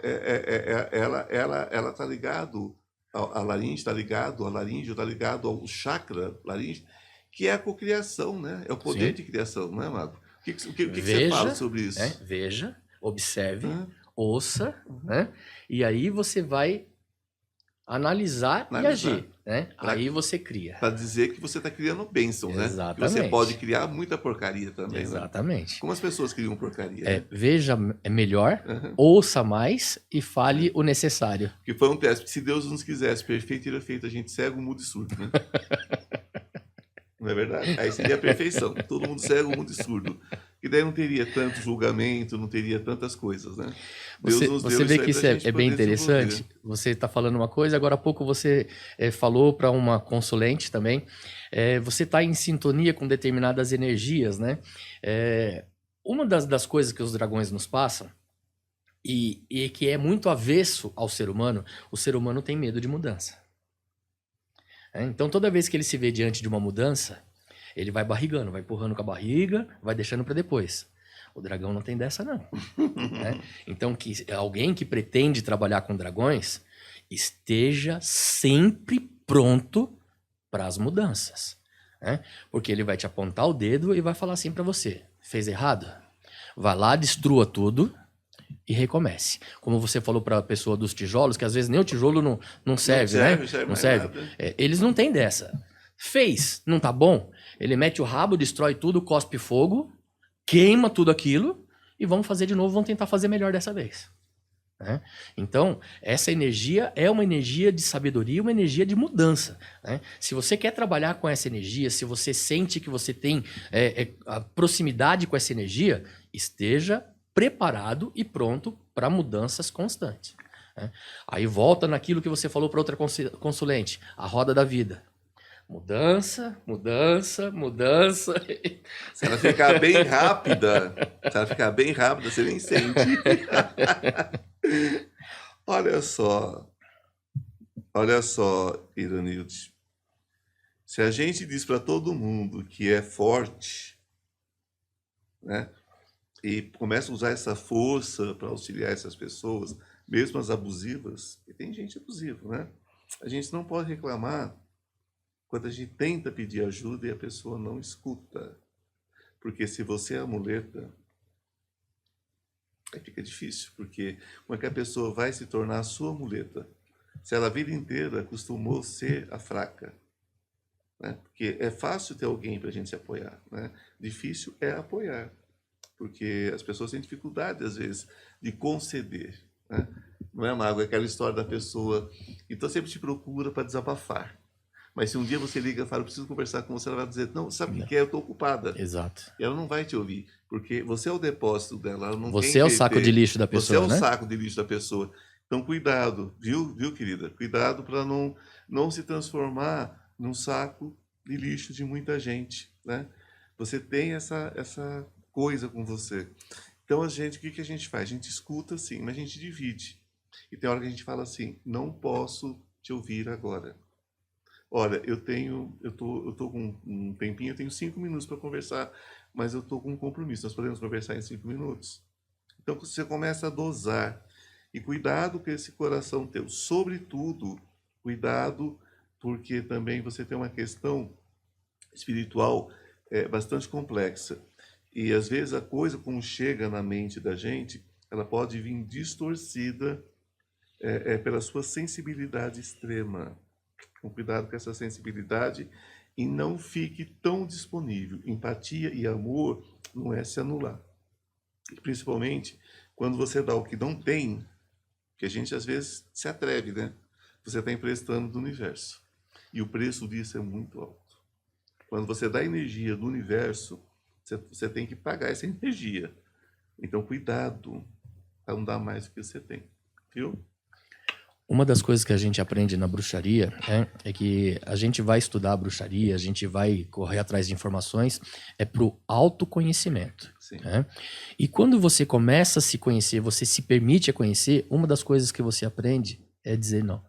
ela está ligado à laringe, está ligado à laringe, está ligado ao chakra laringe, que é a cocriação, né? É o poder Sim. de criação, não é, Marco? O que você fala sobre isso? Veja, observe, ouça, né? E aí você vai analisar e agir, né? Aí você cria. Para dizer que você está criando bênção, né? Exatamente. Que você pode criar muita porcaria também, exatamente. Né? Como as pessoas criam porcaria, né? Veja melhor, ouça mais e fale o necessário. Que foi um teste. Se Deus nos quisesse perfeito, teria feito a gente cego, mudo e surdo, né? Não é verdade? Aí seria a perfeição. Todo mundo cego, mudo e surdo. E daí não teria tanto julgamento, não teria tantas coisas, né? Você vê que isso é bem interessante. Você está falando uma coisa, agora há pouco você falou para uma consulente também. Você está em sintonia com determinadas energias, né? Uma das coisas que os dragões nos passam, e que é muito avesso ao ser humano, o ser humano tem medo de mudança. Então, toda vez que ele se vê diante de uma mudança, ele vai barrigando, vai empurrando com a barriga, vai deixando para depois. O dragão não tem dessa, não. Né? Então, alguém que pretende trabalhar com dragões esteja sempre pronto para as mudanças. Né? Porque ele vai te apontar o dedo e vai falar assim para você: fez errado? Vai lá, destrua tudo e recomece. Como você falou para a pessoa dos tijolos, que às vezes nem o tijolo não serve, né? Não serve. Eles não têm dessa. Fez, não tá bom? Ele mete o rabo, destrói tudo, cospe fogo, queima tudo aquilo e vão fazer de novo, vão tentar fazer melhor dessa vez. Né? Então, essa energia é uma energia de sabedoria, uma energia de mudança. Né? Se você quer trabalhar com essa energia, se você sente que você tem a proximidade com essa energia, esteja preparado e pronto para mudanças constantes. Né? Aí volta naquilo que você falou para outra consulente, a roda da vida. Mudança, mudança, mudança. Se ela ficar bem rápida, você nem sente. Olha só, Iranilde. Se a gente diz para todo mundo que é forte, né? E começa a usar essa força para auxiliar essas pessoas, mesmo as abusivas, e tem gente abusiva, né? A gente não pode reclamar quando a gente tenta pedir ajuda e a pessoa não escuta. Porque se você é a muleta, aí fica difícil, porque como é que a pessoa vai se tornar a sua muleta? Se ela a vida inteira acostumou ser a fraca. Né? Porque é fácil ter alguém para a gente se apoiar, né? Difícil é apoiar. Porque as pessoas têm dificuldade, às vezes, de conceder. Né? Não é, Mago? É aquela história da pessoa que então sempre te procura para desabafar. Mas se um dia você liga e fala, eu preciso conversar com você, ela vai dizer, não, sabe o que é? Eu estou ocupada. Exato. E ela não vai te ouvir, porque você é o depósito dela. Ela não você é o saco de lixo da pessoa, né? Você é o saco de lixo da pessoa. Então, cuidado, viu, querida? Cuidado para não se transformar num saco de lixo de muita gente, né? Você tem essa coisa com você. Então, o que a gente faz? A gente escuta, sim, mas a gente divide. E tem hora que a gente fala assim, não posso te ouvir agora. Olha, eu tô com um tempinho, eu tenho 5 minutos para conversar, mas eu tô com um compromisso. Nós podemos conversar em 5 minutos? Então, você começa a dosar. E cuidado com esse coração teu. Sobretudo, cuidado, porque também você tem uma questão espiritual bastante complexa. E às vezes a coisa como chega na mente da gente, ela pode vir distorcida pela sua sensibilidade extrema. Com cuidado com essa sensibilidade e não fique tão disponível. Empatia e amor não é se anular. E principalmente quando você dá o que não tem, que a gente às vezes se atreve, né? Você está emprestando do universo. E o preço disso é muito alto. Quando você dá energia do universo, você tem que pagar essa energia. Então, cuidado para não dar mais do que você tem. Viu? Uma das coisas que a gente aprende na bruxaria é que a gente vai estudar a bruxaria, a gente vai correr atrás de informações, para o autoconhecimento. Né? E quando você começa a se conhecer, você se permite a conhecer, uma das coisas que você aprende é dizer não.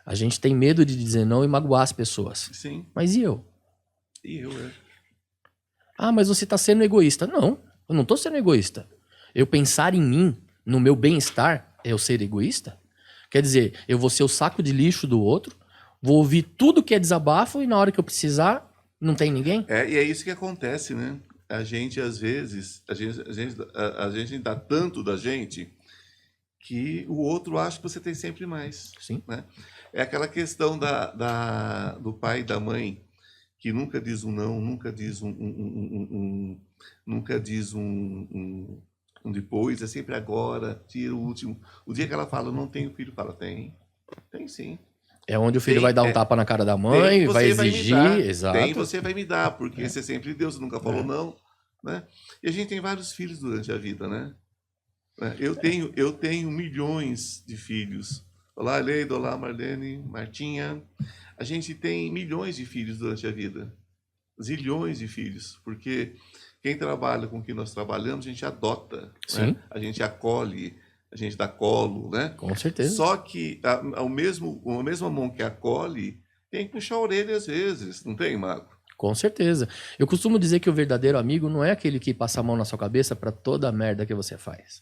A gente tem medo de dizer não e magoar as pessoas. Sim. Mas e eu? E eu, Ah, mas você está sendo egoísta. Não, eu não estou sendo egoísta. Eu pensar em mim, no meu bem-estar, é eu ser egoísta? Quer dizer, eu vou ser o saco de lixo do outro, vou ouvir tudo que é desabafo e na hora que eu precisar, não tem ninguém? E é isso que acontece, né? a gente, às vezes, a gente dá tanto da gente que o outro acha que você tem sempre mais, Sim. né? É aquela questão do pai e da mãe que nunca diz um não, nunca diz nunca diz um depois, é sempre agora, tira o último. O dia que ela fala, não tenho filho, fala, tem sim. É onde o filho Tem, vai dar um tapa na cara da mãe, vai você vai me exigir, dar. exato. Você vai me dar, porque você sempre deu, você nunca falou não, né? E a gente tem vários filhos durante a vida, né? Eu tenho milhões de filhos. Olá, Leida, olá, Marlene, Martinha. A gente tem milhões de filhos durante a vida. Zilhões de filhos, porque quem trabalha com o que nós trabalhamos, a gente adota, Sim. né? A gente acolhe, a gente dá colo, né? Com certeza. Só que a mesma mão que acolhe tem que puxar a orelha às vezes, não tem, Mago? Com certeza. Eu costumo dizer que o verdadeiro amigo não é aquele que passa a mão na sua cabeça para toda a merda que você faz.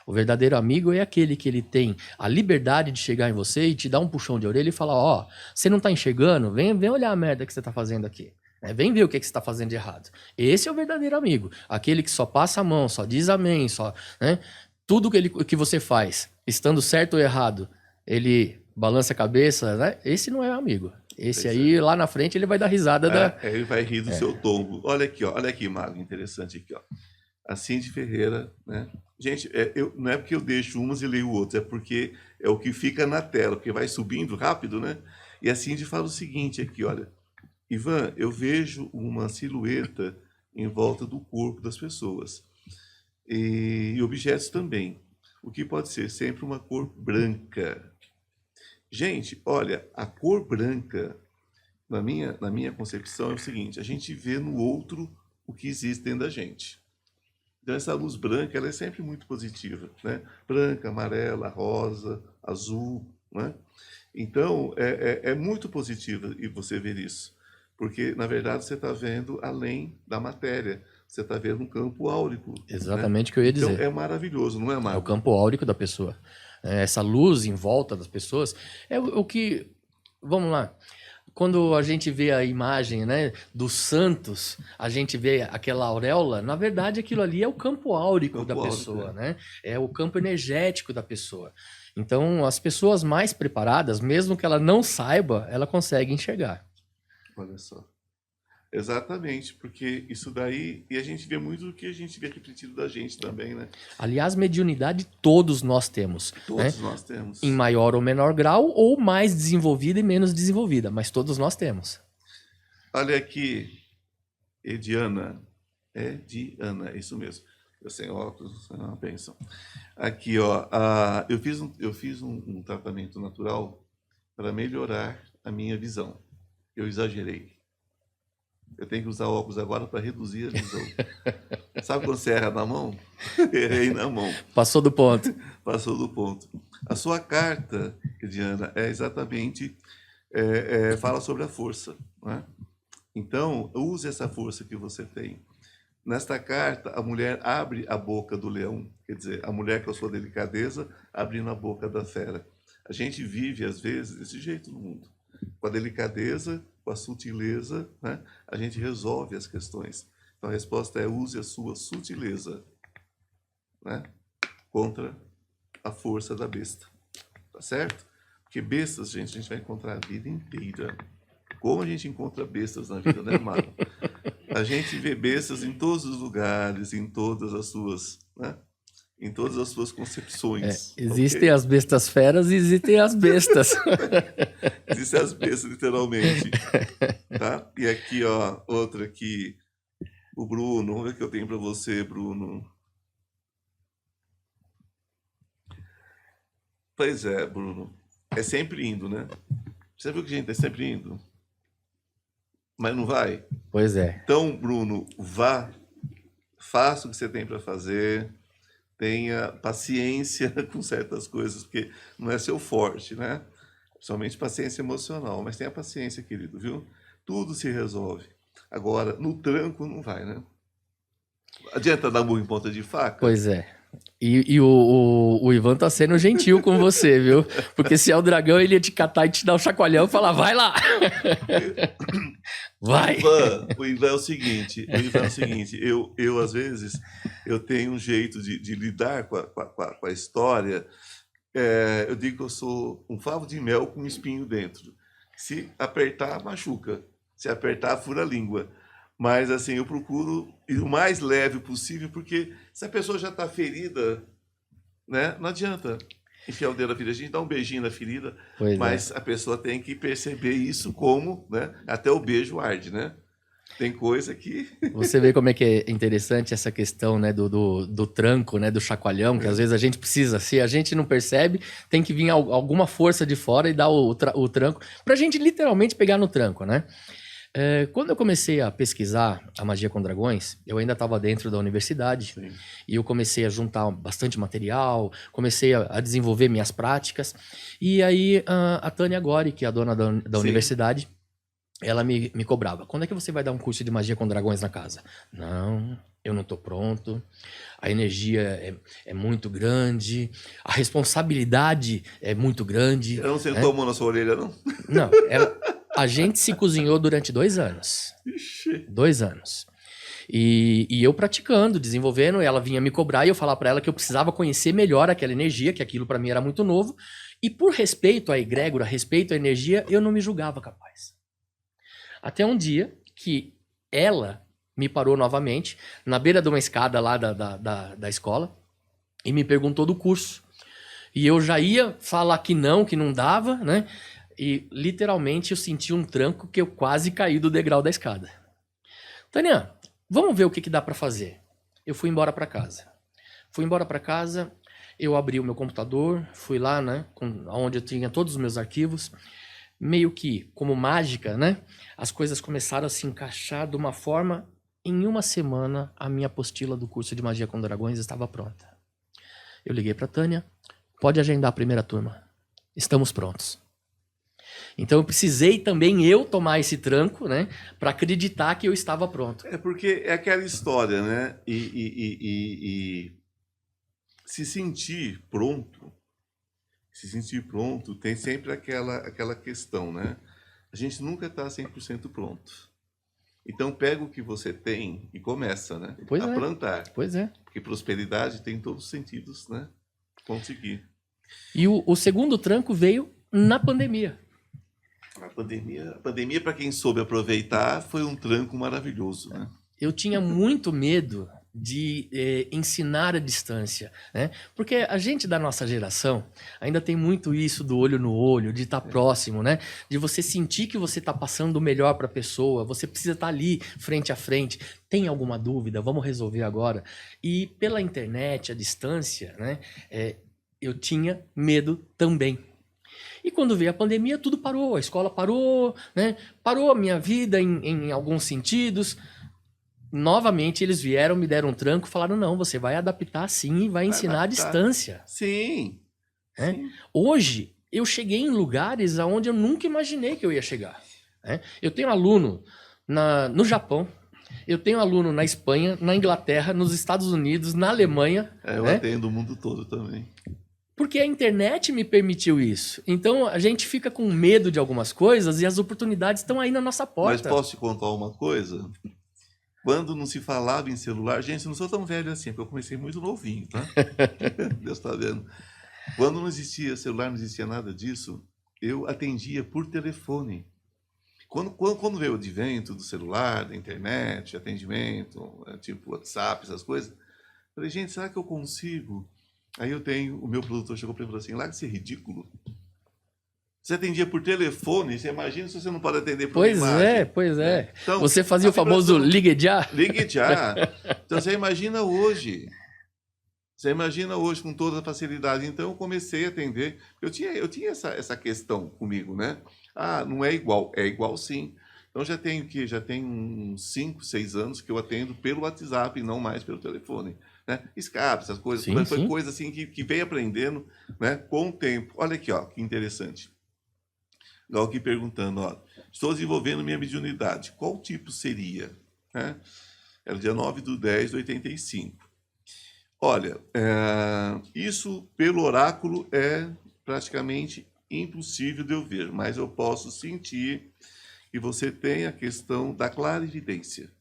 O verdadeiro amigo é aquele que ele tem a liberdade de chegar em você e te dar um puxão de orelha e falar, ó, você não tá enxergando? Vem olhar a merda que você tá fazendo aqui. Vem ver o que você está fazendo de errado. Esse é o verdadeiro amigo. Aquele que só passa a mão, só diz amém, só, né? Tudo que você faz, estando certo ou errado, ele balança a cabeça, né? Esse não é amigo. Esse aí, lá na frente, ele vai dar risada ele vai rir do seu tombo. Olha aqui, ó, olha aqui, Mago, interessante aqui, ó. A Cindy Ferreira, né? Gente, não é porque eu deixo umas e leio outras, é porque é o que fica na tela, porque vai subindo rápido, né? E a Cindy fala o seguinte aqui, olha. Ivan, eu vejo uma silhueta em volta do corpo das pessoas. E objetos também. O que pode ser sempre uma cor branca. Gente, olha, a cor branca, na minha concepção, é o seguinte, a gente vê no outro o que existe dentro da gente. Então, essa luz branca, ela é sempre muito positiva, né? Branca, amarela, rosa, azul, né? Então, é muito positivo você ver isso. Porque, na verdade, você está vendo além da matéria. Você está vendo um campo áurico. Exatamente o que eu ia dizer. Então, é maravilhoso, não é, Marco? É o campo áurico da pessoa. Essa luz em volta das pessoas é o que... Vamos lá. Quando a gente vê a imagem, né, dos santos, a gente vê aquela auréola, na verdade aquilo ali é o campo áurico da pessoa, né? É o campo energético da pessoa. Então, as pessoas mais preparadas, mesmo que ela não saiba, ela consegue enxergar. Olha só. Exatamente, porque isso daí... E a gente vê muito do que a gente vê refletido da gente também, né? Aliás, mediunidade todos nós temos. Todos nós temos. Em maior ou menor grau, ou mais desenvolvida e menos desenvolvida, mas todos nós temos. Olha aqui, Ediana, isso mesmo. Eu sem óculos, é uma bênção. Aqui, ó, eu fiz um tratamento natural para melhorar a minha visão. Eu exagerei. Eu tenho que usar óculos agora para reduzir a visão. Sabe quando você erra na mão? Errei na mão. Passou do ponto. Passou do ponto. A sua carta, Diana, é exatamente... fala sobre a força. Né? Então, use essa força que você tem. Nesta carta, a mulher abre a boca do leão. Quer dizer, a mulher com a sua delicadeza abrindo a boca da fera. A gente vive, às vezes, desse jeito no mundo. Com a delicadeza, com a sutileza, né? A gente resolve as questões. Então a resposta é: use a sua sutileza, né? Contra a força da besta. Tá certo? Porque bestas, gente, a gente vai encontrar a vida inteira. Como a gente encontra bestas na vida, né, Mago? A gente vê bestas em todos os lugares, em todas as suas, né? Em todas as suas concepções. Existem as bestas feras e existem as bestas. Existem as bestas, literalmente. Tá? E aqui, ó, outra aqui. O Bruno, vamos ver o que eu tenho para você, Bruno. Pois é, Bruno. É sempre indo, né? Você viu que a gente é sempre indo? Mas não vai? Pois é. Então, Bruno, vá. Faça o que você tem para fazer. Tenha paciência com certas coisas, porque não é seu forte, né? Principalmente paciência emocional. Mas tenha paciência, querido, viu? Tudo se resolve. Agora, no tranco não vai, né? Adianta dar murro em ponta de faca? Pois é. E o Ivan tá sendo gentil com você, viu? Porque se é o dragão, ele ia te catar e te dar um chacoalhão e falar, vai lá! Vai! O Ivan é o seguinte, eu às vezes, eu tenho um jeito de lidar com a história. Eu digo que eu sou um favo de mel com um espinho dentro. Se apertar, machuca. Se apertar, fura a língua. Mas, assim, eu procuro ir o mais leve possível, porque se a pessoa já está ferida, né, não adianta enfiar o dedo na ferida. A gente dá um beijinho na ferida, Pois mas é. a pessoa tem que perceber isso como, né, até o beijo arde, né? Tem coisa que... Você vê como é que é interessante essa questão, né, do tranco, né, do chacoalhão, que às vezes a gente precisa, se a gente não percebe, tem que vir alguma força de fora e dar o tranco, pra gente literalmente pegar no tranco, né? Quando eu comecei a pesquisar a magia com dragões, eu ainda estava dentro da universidade. Sim. E eu comecei a juntar bastante material, comecei a desenvolver minhas práticas. E aí a Tânia Gori, que é a dona da Sim. universidade, ela me cobrava. Quando é que você vai dar um curso de magia com dragões na casa? Não, eu não estou pronto. A energia é muito grande. A responsabilidade é muito grande. Ela não sentou a mão na sua orelha, não? Não, a gente se cozinhou durante 2 anos. Ixi. 2 anos. E eu praticando, desenvolvendo, ela vinha me cobrar e eu falar para ela que eu precisava conhecer melhor aquela energia, que aquilo para mim era muito novo. E por respeito à egrégora, respeito à energia, eu não me julgava capaz. Até um dia que ela me parou novamente, na beira de uma escada lá da escola, e me perguntou do curso. E eu já ia falar que não dava, né? E literalmente eu senti um tranco que eu quase caí do degrau da escada. Tânia, vamos ver o que dá para fazer. Eu fui embora para casa. Eu abri o meu computador, fui lá, né, onde eu tinha todos os meus arquivos. Meio que, como mágica, né? As coisas começaram a se encaixar de uma forma. Em uma semana, a minha apostila do curso de magia com dragões estava pronta. Eu liguei para Tânia. Pode agendar a primeira turma. Estamos prontos. Então eu precisei também eu tomar esse tranco, né? Para acreditar que eu estava pronto. Porque é aquela história, né? E se sentir pronto, tem sempre aquela questão, né? A gente nunca está 100% pronto. Então pega o que você tem e começa, né? A plantar. Pois é. Porque prosperidade tem todos os sentidos, né? Conseguir. E o segundo tranco veio na pandemia. A pandemia, para quem soube aproveitar, foi um tranco maravilhoso, né? Eu tinha muito medo de ensinar à distância, né? Porque a gente da nossa geração ainda tem muito isso do olho no olho, de estar próximo, né? De você sentir que você está passando o melhor para a pessoa, você precisa estar ali frente a frente. Tem alguma dúvida? Vamos resolver agora. E pela internet, à distância, né? Eu tinha medo também. E quando veio a pandemia, tudo parou. A escola parou, né? Parou a minha vida em alguns sentidos. Novamente, eles vieram, me deram um tranco, falaram, não, você vai adaptar sim e vai ensinar à distância. Sim. Né? Sim. Hoje, eu cheguei em lugares onde eu nunca imaginei que eu ia chegar. Né? Eu tenho aluno no Japão, eu tenho aluno na Espanha, na Inglaterra, nos Estados Unidos, na Alemanha. Eu atendo o mundo todo também. Porque a internet me permitiu isso. Então, a gente fica com medo de algumas coisas e as oportunidades estão aí na nossa porta. Mas posso te contar uma coisa? Quando não se falava em celular... Gente, eu não sou tão velho assim, porque eu comecei muito novinho, tá? Deus está vendo. Quando não existia celular, não existia nada disso, eu atendia por telefone. Quando veio o advento do celular, da internet, atendimento, tipo WhatsApp, essas coisas, falei, gente, será que eu consigo... Aí o meu produtor chegou para mim e falou assim, larga de ser ridículo. Você atendia por telefone, você imagina se você não pode atender por imagem. Pois é. Então, você fazia o famoso ligue já? Ligue já. Então você imagina hoje. Você imagina hoje com toda a facilidade. Então eu comecei a atender. Eu tinha essa questão comigo, né? Ah, não é igual. É igual sim. Então já tenho uns 5, 6 anos que eu atendo pelo WhatsApp e não mais pelo telefone. Né? Escape, essas coisas. Sim, foi sim. coisa assim que veio aprendendo, né, com o tempo. Olha aqui, ó, que interessante. Igual aqui perguntando, ó, estou desenvolvendo minha mediunidade. Qual tipo seria? Né? Era dia 9/10/85. Olha, isso pelo oráculo é praticamente impossível de eu ver, mas eu posso sentir que você tem a questão da clarividência.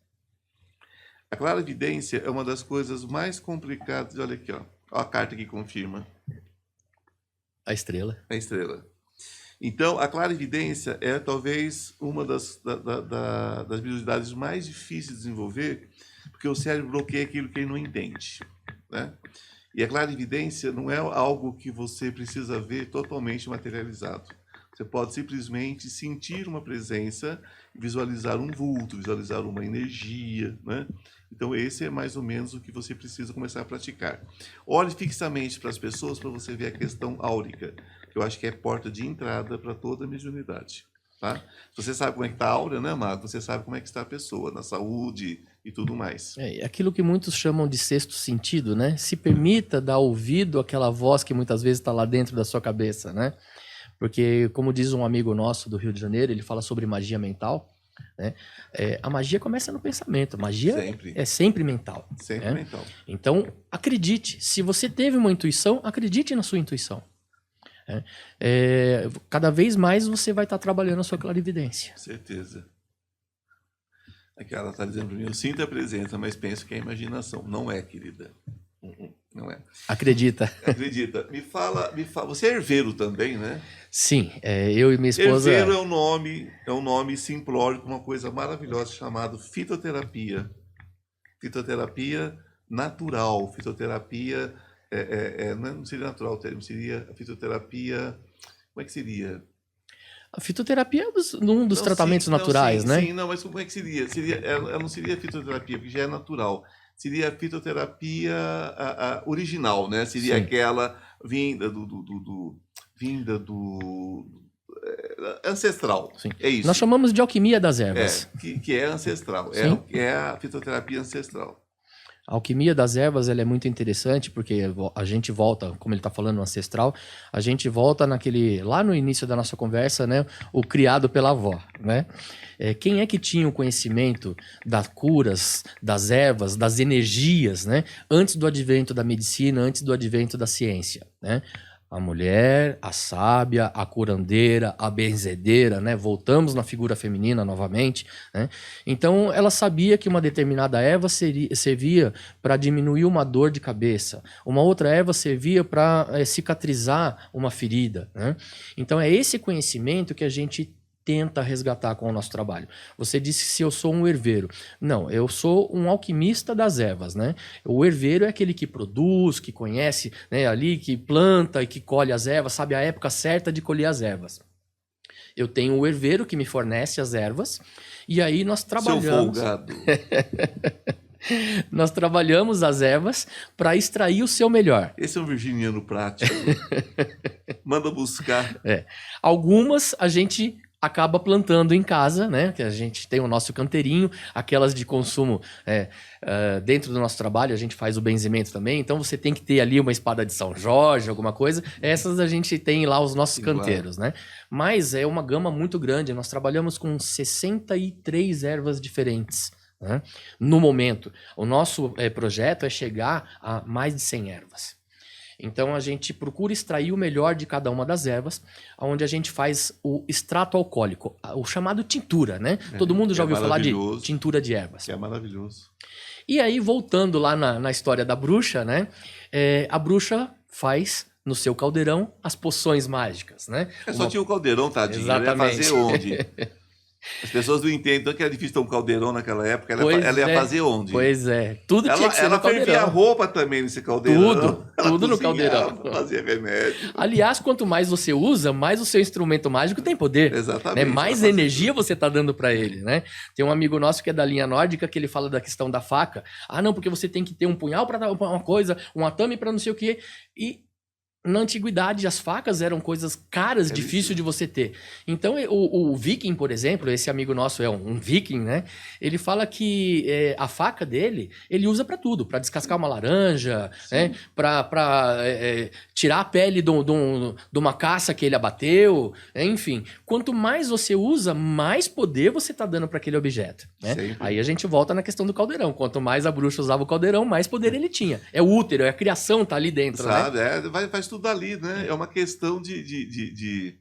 A clarividência é uma das coisas mais complicadas. Olha aqui, ó. Ó a carta que confirma. A estrela. A estrela. Então, a clarividência é talvez uma das habilidades mais difíceis de desenvolver, porque o cérebro bloqueia aquilo que ele não entende, né? E a clarividência não é algo que você precisa ver totalmente materializado. Você pode simplesmente sentir uma presença, visualizar um vulto, visualizar uma energia, né? Então, esse é mais ou menos o que você precisa começar a praticar. Olhe fixamente para as pessoas para você ver a questão áurica, que eu acho que é porta de entrada para toda a mediunidade. Tá? Você sabe como é que está a áurea, né, Mago? Você sabe como é que está a pessoa, na saúde e tudo mais. É aquilo que muitos chamam de sexto sentido, né? Se permita dar ouvido àquela voz que muitas vezes está lá dentro da sua cabeça, né? Porque, como diz um amigo nosso do Rio de Janeiro, ele fala sobre magia mental, né? A magia começa no pensamento, a magia é sempre mental. Sempre né? mental. Então, acredite. Se você teve uma intuição, acredite na sua intuição. Cada vez mais você vai estar trabalhando a sua clarividência. Certeza. Aqui ela está dizendo para mim, eu sinto a presença, mas penso que é imaginação. Não é, querida. Não é. Acredita. Acredita. Me fala, você é herveiro também, né? Sim, eu e minha esposa... Herveiro é um nome simplório para uma coisa maravilhosa chamada fitoterapia. Fitoterapia natural, fitoterapia... não seria natural o termo, seria fitoterapia... Como é que seria? A fitoterapia é um dos tratamentos naturais, né? Sim, não, mas como é que seria? Ela não seria fitoterapia, porque já é natural. Seria a fitoterapia original, né? Seria aquela vinda do ancestral. Sim. É isso. Nós chamamos de alquimia das ervas. Que é ancestral. É a fitoterapia ancestral. A alquimia das ervas ela é muito interessante porque a gente volta, como ele está falando, ancestral, a gente volta lá no início da nossa conversa, né, o criado pela avó, né? Quem é que tinha o conhecimento das curas, das ervas, das energias, né, antes do advento da medicina, antes do advento da ciência, né? A mulher, a sábia, a curandeira, a benzedeira, né? Voltamos na figura feminina novamente, né? Então, ela sabia que uma determinada erva servia para diminuir uma dor de cabeça. Uma outra erva servia para cicatrizar uma ferida, né? Então, é esse conhecimento que a gente tenta resgatar com o nosso trabalho. Você disse se eu sou um herveiro. Não, eu sou um alquimista das ervas, né? O herveiro é aquele que produz, que conhece, né, ali, que planta e que colhe as ervas, sabe a época certa de colher as ervas. Eu tenho o herveiro que me fornece as ervas e aí nós trabalhamos... Seu folgado. Nós trabalhamos as ervas para extrair o seu melhor. Esse é um virginiano prático. Manda buscar. Algumas a gente acaba plantando em casa, né? Que a gente tem o nosso canteirinho, aquelas de consumo dentro do nosso trabalho, a gente faz o benzimento também, então você tem que ter ali uma espada de São Jorge, alguma coisa, essas a gente tem lá os nossos canteiros, né? Mas é uma gama muito grande, nós trabalhamos com 63 ervas diferentes, né? No momento. O nosso projeto é chegar a mais de 100 ervas. Então, a gente procura extrair o melhor de cada uma das ervas, onde a gente faz o extrato alcoólico, o chamado tintura, né? Todo mundo já ouviu falar de tintura de ervas. É maravilhoso. E aí, voltando lá na história da bruxa, né? A bruxa faz no seu caldeirão as poções mágicas, né? Só tinha o caldeirão, tadinho. Exatamente. Ela ia fazer onde? As pessoas não entendem, então que era difícil ter um caldeirão naquela época. Ela ia fazer onde? Pois é. Tudo tinha que ser no caldeirão. Ela fervia roupa também nesse caldeirão. Tudo no caldeirão. Fazia remédio. Aliás, quanto mais você usa, mais o seu instrumento mágico tem poder. Exatamente. Né? Mais energia você está dando para ele, né? Tem um amigo nosso que é da linha nórdica que ele fala da questão da faca. Ah, não, porque você tem que ter um punhal para dar uma coisa, um atame para não sei o quê. E na antiguidade, as facas eram coisas caras, difícil de você ter. Então, o viking, por exemplo, esse amigo nosso é um viking, né? Ele fala que a faca dele, ele usa para tudo. Para descascar uma laranja, né? Para tirar a pele de uma caça que ele abateu. Enfim, quanto mais você usa, mais poder você tá dando para aquele objeto. Né? Aí a gente volta na questão do caldeirão. Quanto mais a bruxa usava o caldeirão, mais poder ele tinha. É o útero, é a criação tá ali dentro, sabe? Né? Faz tudo ali, né? É uma questão de...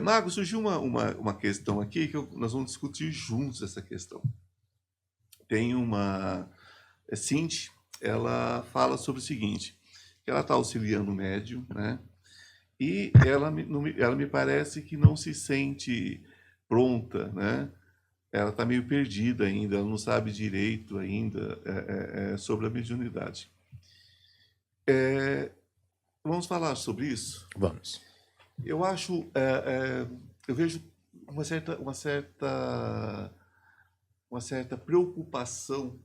Mago, surgiu uma questão aqui que nós vamos discutir juntos essa questão. Tem uma... Cindy, ela fala sobre o seguinte, que ela está auxiliando o médium, né? E ela me parece que não se sente pronta, né? Ela está meio perdida ainda, ela não sabe direito ainda sobre a mediunidade. Vamos falar sobre isso? Vamos. Eu acho, eu vejo uma certa preocupação,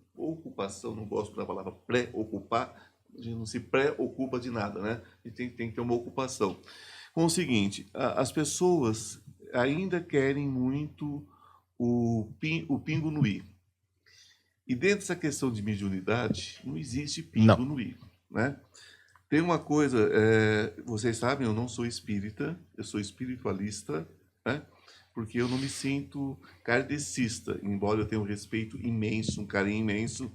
não gosto da palavra preocupar, a gente não se preocupa de nada, né? E tem que ter uma ocupação. Com o seguinte, as pessoas ainda querem muito o pingo no i. E dentro dessa questão de mediunidade, não existe pingo no i, né? Tem uma coisa, vocês sabem, eu não sou espírita, eu sou espiritualista, né? Porque eu não me sinto kardecista, embora eu tenha um respeito imenso, um carinho imenso.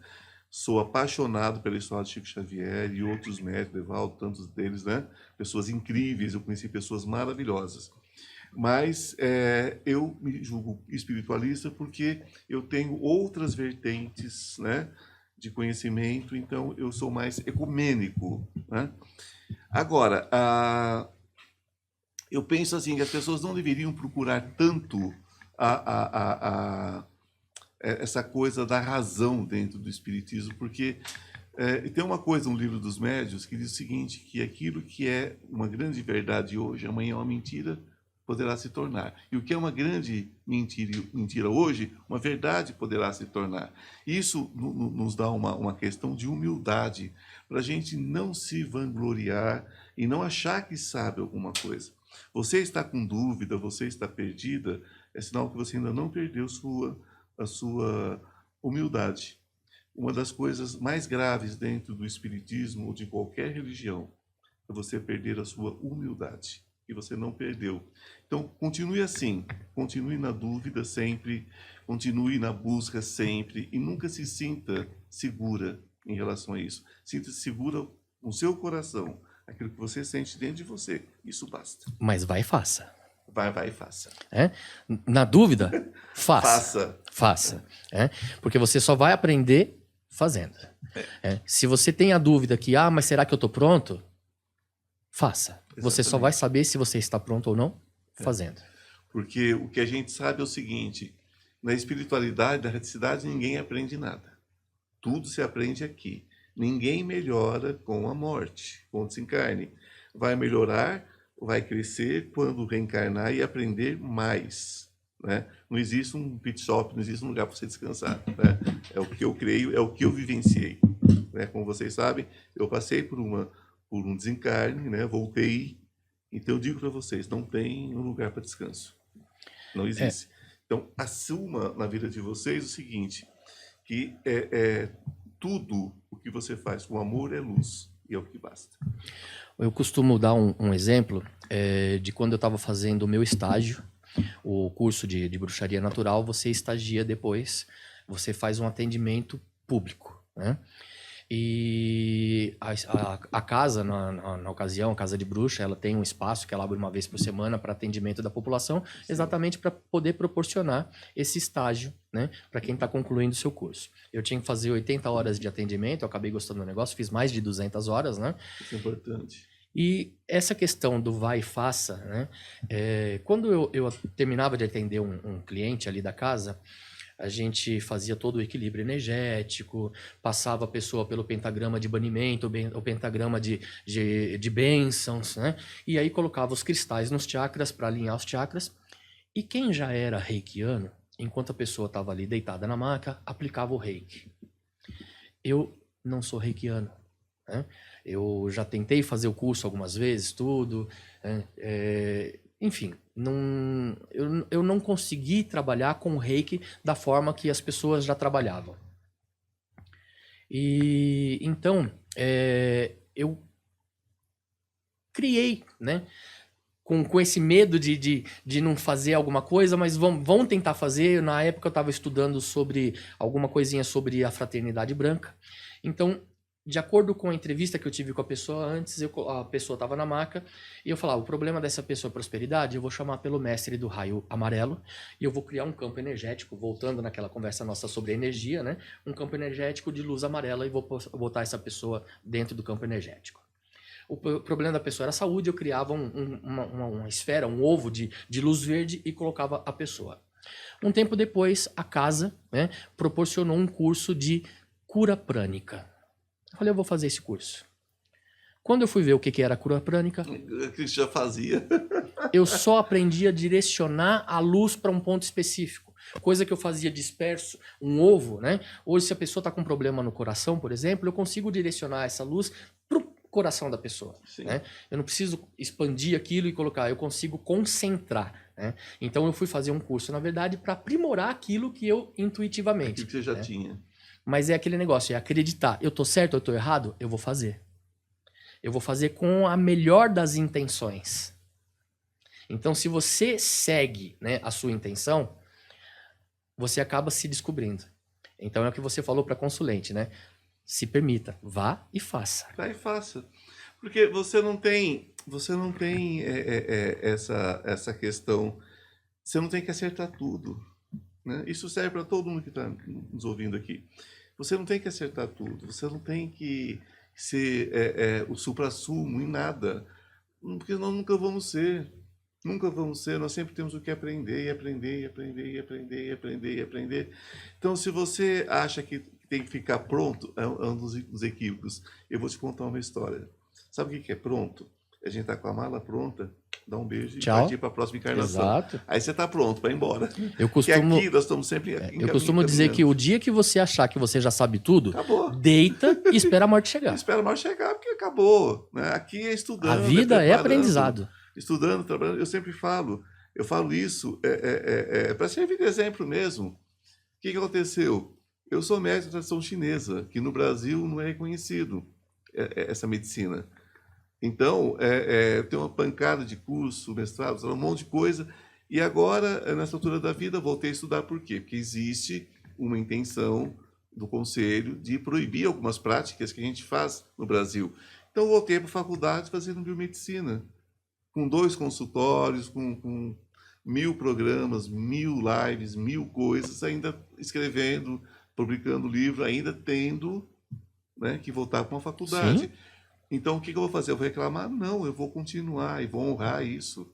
Sou apaixonado pela história de Chico Xavier e outros médicos, Evaldo, tantos deles, né? Pessoas incríveis, eu conheci pessoas maravilhosas. Mas eu me julgo espiritualista porque eu tenho outras vertentes, né, de conhecimento, então eu sou mais ecumênico, né? Agora, eu penso assim que as pessoas não deveriam procurar tanto essa coisa da razão dentro do espiritismo, porque tem uma coisa no Livro dos Médiuns que diz o seguinte, que aquilo que é uma grande verdade hoje, amanhã é uma mentira, poderá se tornar. E o que é uma grande mentira hoje, uma verdade poderá se tornar. Isso nos dá uma questão de humildade, para a gente não se vangloriar e não achar que sabe alguma coisa. Você está com dúvida, você está perdida, é sinal que você ainda não perdeu a sua humildade. Uma das coisas mais graves dentro do espiritismo ou de qualquer religião é você perder a sua humildade. E você não perdeu. Então, continue assim, continue na dúvida sempre, continue na busca sempre e nunca se sinta segura em relação a isso. Sinta-se segura no seu coração, aquilo que você sente dentro de você. Isso basta. Mas vai e faça. Vai e faça. Na dúvida, faça. Faça. Porque você só vai aprender fazendo. Se você tem a dúvida que, mas será que eu estou pronto? Faça. Exatamente. Você só vai saber se você está pronto ou não fazendo. Porque o que a gente sabe é o seguinte, na espiritualidade, na reticidade, ninguém aprende nada. Tudo se aprende aqui. Ninguém melhora com a morte, com o desencarne. Vai melhorar, vai crescer quando reencarnar e aprender mais. Né? Não existe um pit stop, não existe um lugar para você descansar. Né? É o que eu creio, é o que eu vivenciei. Né? Como vocês sabem, eu passei por um desencarne, né? Voltei. Então eu digo para vocês, não tem um lugar para descanso. Não existe. Então assuma na vida de vocês o seguinte, que tudo o que você faz com amor é luz, e é o que basta. Eu costumo dar um exemplo de quando eu estava fazendo o meu estágio, o curso de bruxaria natural, você estagia depois, você faz um atendimento público, né? E a casa, na ocasião, a Casa de Bruxa, ela tem um espaço que ela abre uma vez por semana para atendimento da população, exatamente para poder proporcionar esse estágio, né, para quem está concluindo o seu curso. Eu tinha que fazer 80 horas de atendimento, eu acabei gostando do negócio, fiz mais de 200 horas, né? Isso é importante. E essa questão do vai e faça, né? Quando eu terminava de atender um cliente ali da casa, a gente fazia todo o equilíbrio energético, passava a pessoa pelo pentagrama de banimento, o pentagrama de bênçãos, né? E aí colocava os cristais nos chakras para alinhar os chakras. E quem já era reikiano, enquanto a pessoa estava ali deitada na maca, aplicava o reiki. Eu não sou reikiano, né? Eu já tentei fazer o curso algumas vezes, tudo. Enfim, eu não consegui trabalhar com o reiki da forma que as pessoas já trabalhavam. E então, eu criei, né? Com esse medo de não fazer alguma coisa, mas vão tentar fazer. Na época eu estava estudando sobre alguma coisinha sobre a fraternidade branca. Então, de acordo com a entrevista que eu tive com a pessoa antes, a pessoa estava na maca e eu falava, o problema dessa pessoa é prosperidade, eu vou chamar pelo mestre do raio amarelo e eu vou criar um campo energético, voltando naquela conversa nossa sobre energia, né? Um campo energético de luz amarela e vou botar essa pessoa dentro do campo energético. O problema da pessoa era a saúde, eu criava uma esfera, um ovo de luz verde e colocava a pessoa. Um tempo depois, a casa, né, proporcionou um curso de cura prânica. Eu falei, eu vou fazer esse curso. Quando eu fui ver o que era cura prânica, que já fazia. Eu só aprendi a direcionar a luz para um ponto específico. Coisa que eu fazia disperso, um ovo, né? Hoje, se a pessoa está com um problema no coração, por exemplo, eu consigo direcionar essa luz para o coração da pessoa. Né? Eu não preciso expandir aquilo e colocar, eu consigo concentrar. Né? Então, eu fui fazer um curso, na verdade, para aprimorar aquilo que eu intuitivamente. Aquilo que você já tinha. Mas é aquele negócio, é acreditar. Eu tô certo ou eu tô errado? Eu vou fazer. Eu vou fazer com a melhor das intenções. Então, se você segue, né, a sua intenção, você acaba se descobrindo. Então, é o que você falou para consulente, né? Se permita, vá e faça. Vá e faça. Porque você não tem essa questão, você não tem que acertar tudo. Né? Isso serve para todo mundo que está nos ouvindo aqui. Você não tem que acertar tudo, você não tem que ser o suprassumo em nada, porque nós nunca vamos ser. Nunca vamos ser, nós sempre temos o que aprender, e aprender, e aprender, e aprender, e aprender, e aprender. Então, se você acha que tem que ficar pronto, é um dos equívocos. Eu vou te contar uma história. Sabe o que é pronto? A gente tá com a mala pronta, dá um beijo e partir para a próxima encarnação. Exato. Aí você tá pronto para ir embora. Eu costumo, aqui nós estamos sempre eu costumo dizer que o dia que você achar que você já sabe tudo, acabou. Deita e espera a morte chegar. Espera a morte chegar, porque acabou. Né? Aqui é estudando. A vida é aprendizado. Estudando, trabalhando. Eu sempre falo, isso para servir de exemplo mesmo. O que aconteceu? Eu sou mestre de tradição chinesa, que no Brasil não é reconhecido essa medicina. Então, tem uma pancada de curso, mestrado, um monte de coisa. E agora, nessa altura da vida, voltei a estudar. Por quê? Porque existe uma intenção do Conselho de proibir algumas práticas que a gente faz no Brasil. Então, voltei para a faculdade fazendo biomedicina, com 2 consultórios, com 1000 programas, 1000 lives, 1000 coisas, ainda escrevendo, publicando livro, ainda tendo, né, que voltar para uma faculdade. Sim. Então, o que eu vou fazer? Eu vou reclamar? Não, eu vou continuar e vou honrar isso.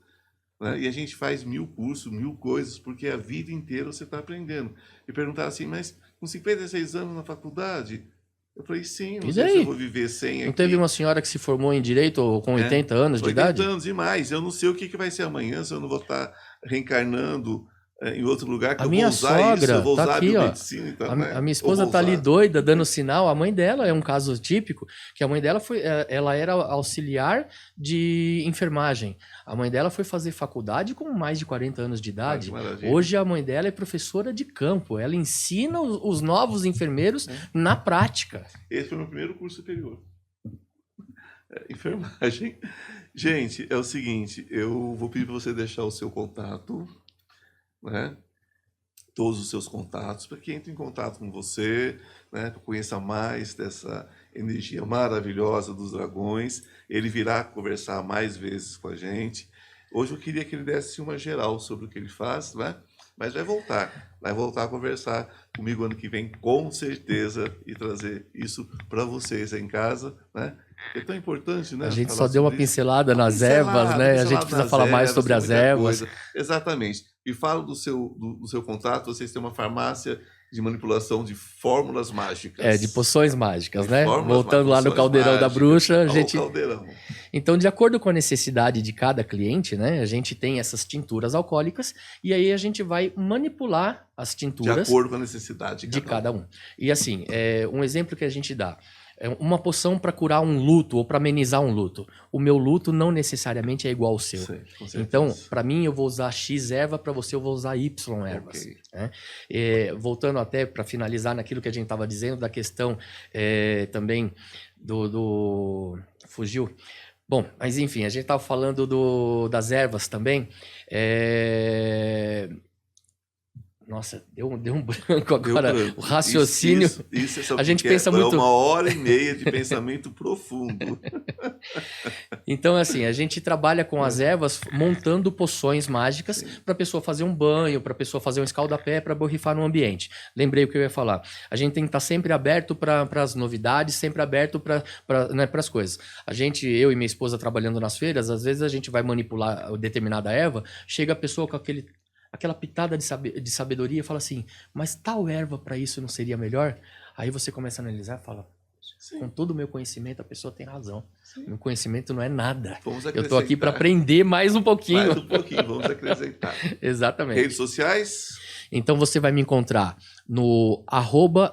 Né? E a gente faz 1000 cursos, 1000 coisas, porque a vida inteira você está aprendendo. E perguntar assim, mas com 56 anos na faculdade? Eu falei, sim, não sei se eu vou viver 100 aqui. Não teve uma senhora que se formou em Direito com 80 anos de idade? 80 anos e mais. Eu não sei o que vai ser amanhã, se eu não vou estar reencarnando em outro lugar, que a eu minha vou usar sogra isso, eu vou tá usar aqui, a biomedicina. Então, a minha esposa tá ali doida, dando sinal. A mãe dela é um caso típico, que a mãe dela ela era auxiliar de enfermagem. A mãe dela foi fazer faculdade com mais de 40 anos de idade. Hoje a mãe dela é professora de campo. Ela ensina os novos enfermeiros na prática. Esse foi o meu primeiro curso superior. Enfermagem. Gente, é o seguinte, eu vou pedir para você deixar o seu contato, né? Todos os seus contatos, para que entre em contato com você, né? Para conheça mais dessa energia maravilhosa dos dragões. Ele virá conversar mais vezes com a gente. Hoje eu queria que ele desse uma geral sobre o que ele faz, né? Mas vai voltar a conversar comigo ano que vem, com certeza, e trazer isso para vocês aí em casa, né? É tão importante, né? A gente só deu uma pincelada nas ervas, né? A gente precisa falar mais sobre as ervas. Exatamente. E falo do seu contato, vocês têm uma farmácia de manipulação de fórmulas mágicas. De poções mágicas, né? Voltando lá no caldeirão da bruxa, a gente... Caldeirão. Então, de acordo com a necessidade de cada cliente, né? A gente tem essas tinturas alcoólicas e aí a gente vai manipular as tinturas... De acordo com a necessidade de cada um. E assim, um exemplo que a gente dá... uma poção para curar um luto ou para amenizar um luto. O meu luto não necessariamente é igual ao seu. Sim, com certeza. Então, para mim, eu vou usar X erva, para você eu vou usar Y ervas. Ok. Né? Voltando até para finalizar naquilo que a gente estava dizendo, da questão também fugiu. Bom, mas enfim, a gente estava falando das ervas também. Nossa, deu um branco agora. O raciocínio. Isso é só a gente pensa muito. 1h30 de pensamento profundo. Então, assim, a gente trabalha com as ervas montando poções mágicas para a pessoa fazer um banho, para a pessoa fazer um escaldapé, para borrifar no ambiente. Lembrei o que eu ia falar. A gente tem que estar sempre aberto para as novidades, sempre aberto para as coisas. Eu e minha esposa trabalhando nas feiras, às vezes a gente vai manipular determinada erva, chega a pessoa com aquela pitada de sabedoria e fala assim, mas tal erva para isso não seria melhor? Aí você começa a analisar e fala, com todo o meu conhecimento, a pessoa tem razão. Sim. Meu conhecimento não é nada. Eu estou aqui para aprender mais um pouquinho. Mais um pouquinho, vamos acrescentar. Exatamente. Redes sociais? Então você vai me encontrar no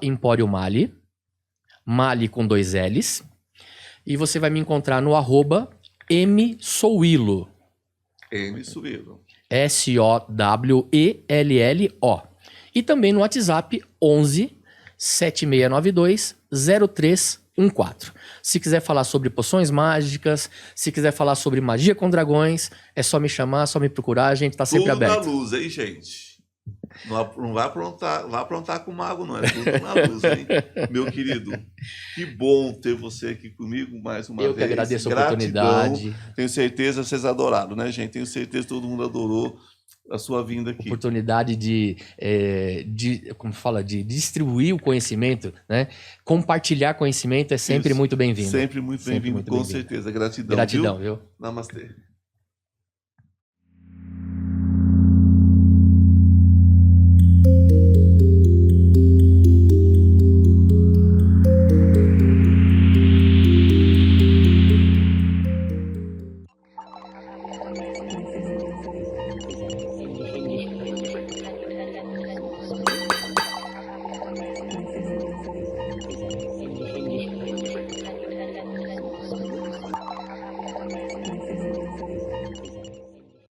@Empório Mali, Mali com 2 L's, e você vai me encontrar no @MSouilo. MSouilo. SOWELLO. E também no WhatsApp 11 7692 0314. Se quiser falar sobre poções mágicas, se quiser falar sobre magia com dragões, é só me chamar, só me procurar, a gente tá sempre aberto. Tudo na luz, hein, gente? Não vai aprontar com o mago, não. É tudo na luz, hein? Meu querido, que bom ter você aqui comigo mais uma vez. Eu que agradeço a oportunidade. Tenho certeza que vocês adoraram, né, gente? Tenho certeza que todo mundo adorou a sua vinda aqui. Oportunidade de distribuir o conhecimento, né? Compartilhar conhecimento é sempre muito bem-vindo. Sempre muito bem-vindo, com certeza. Gratidão, viu? Namastê.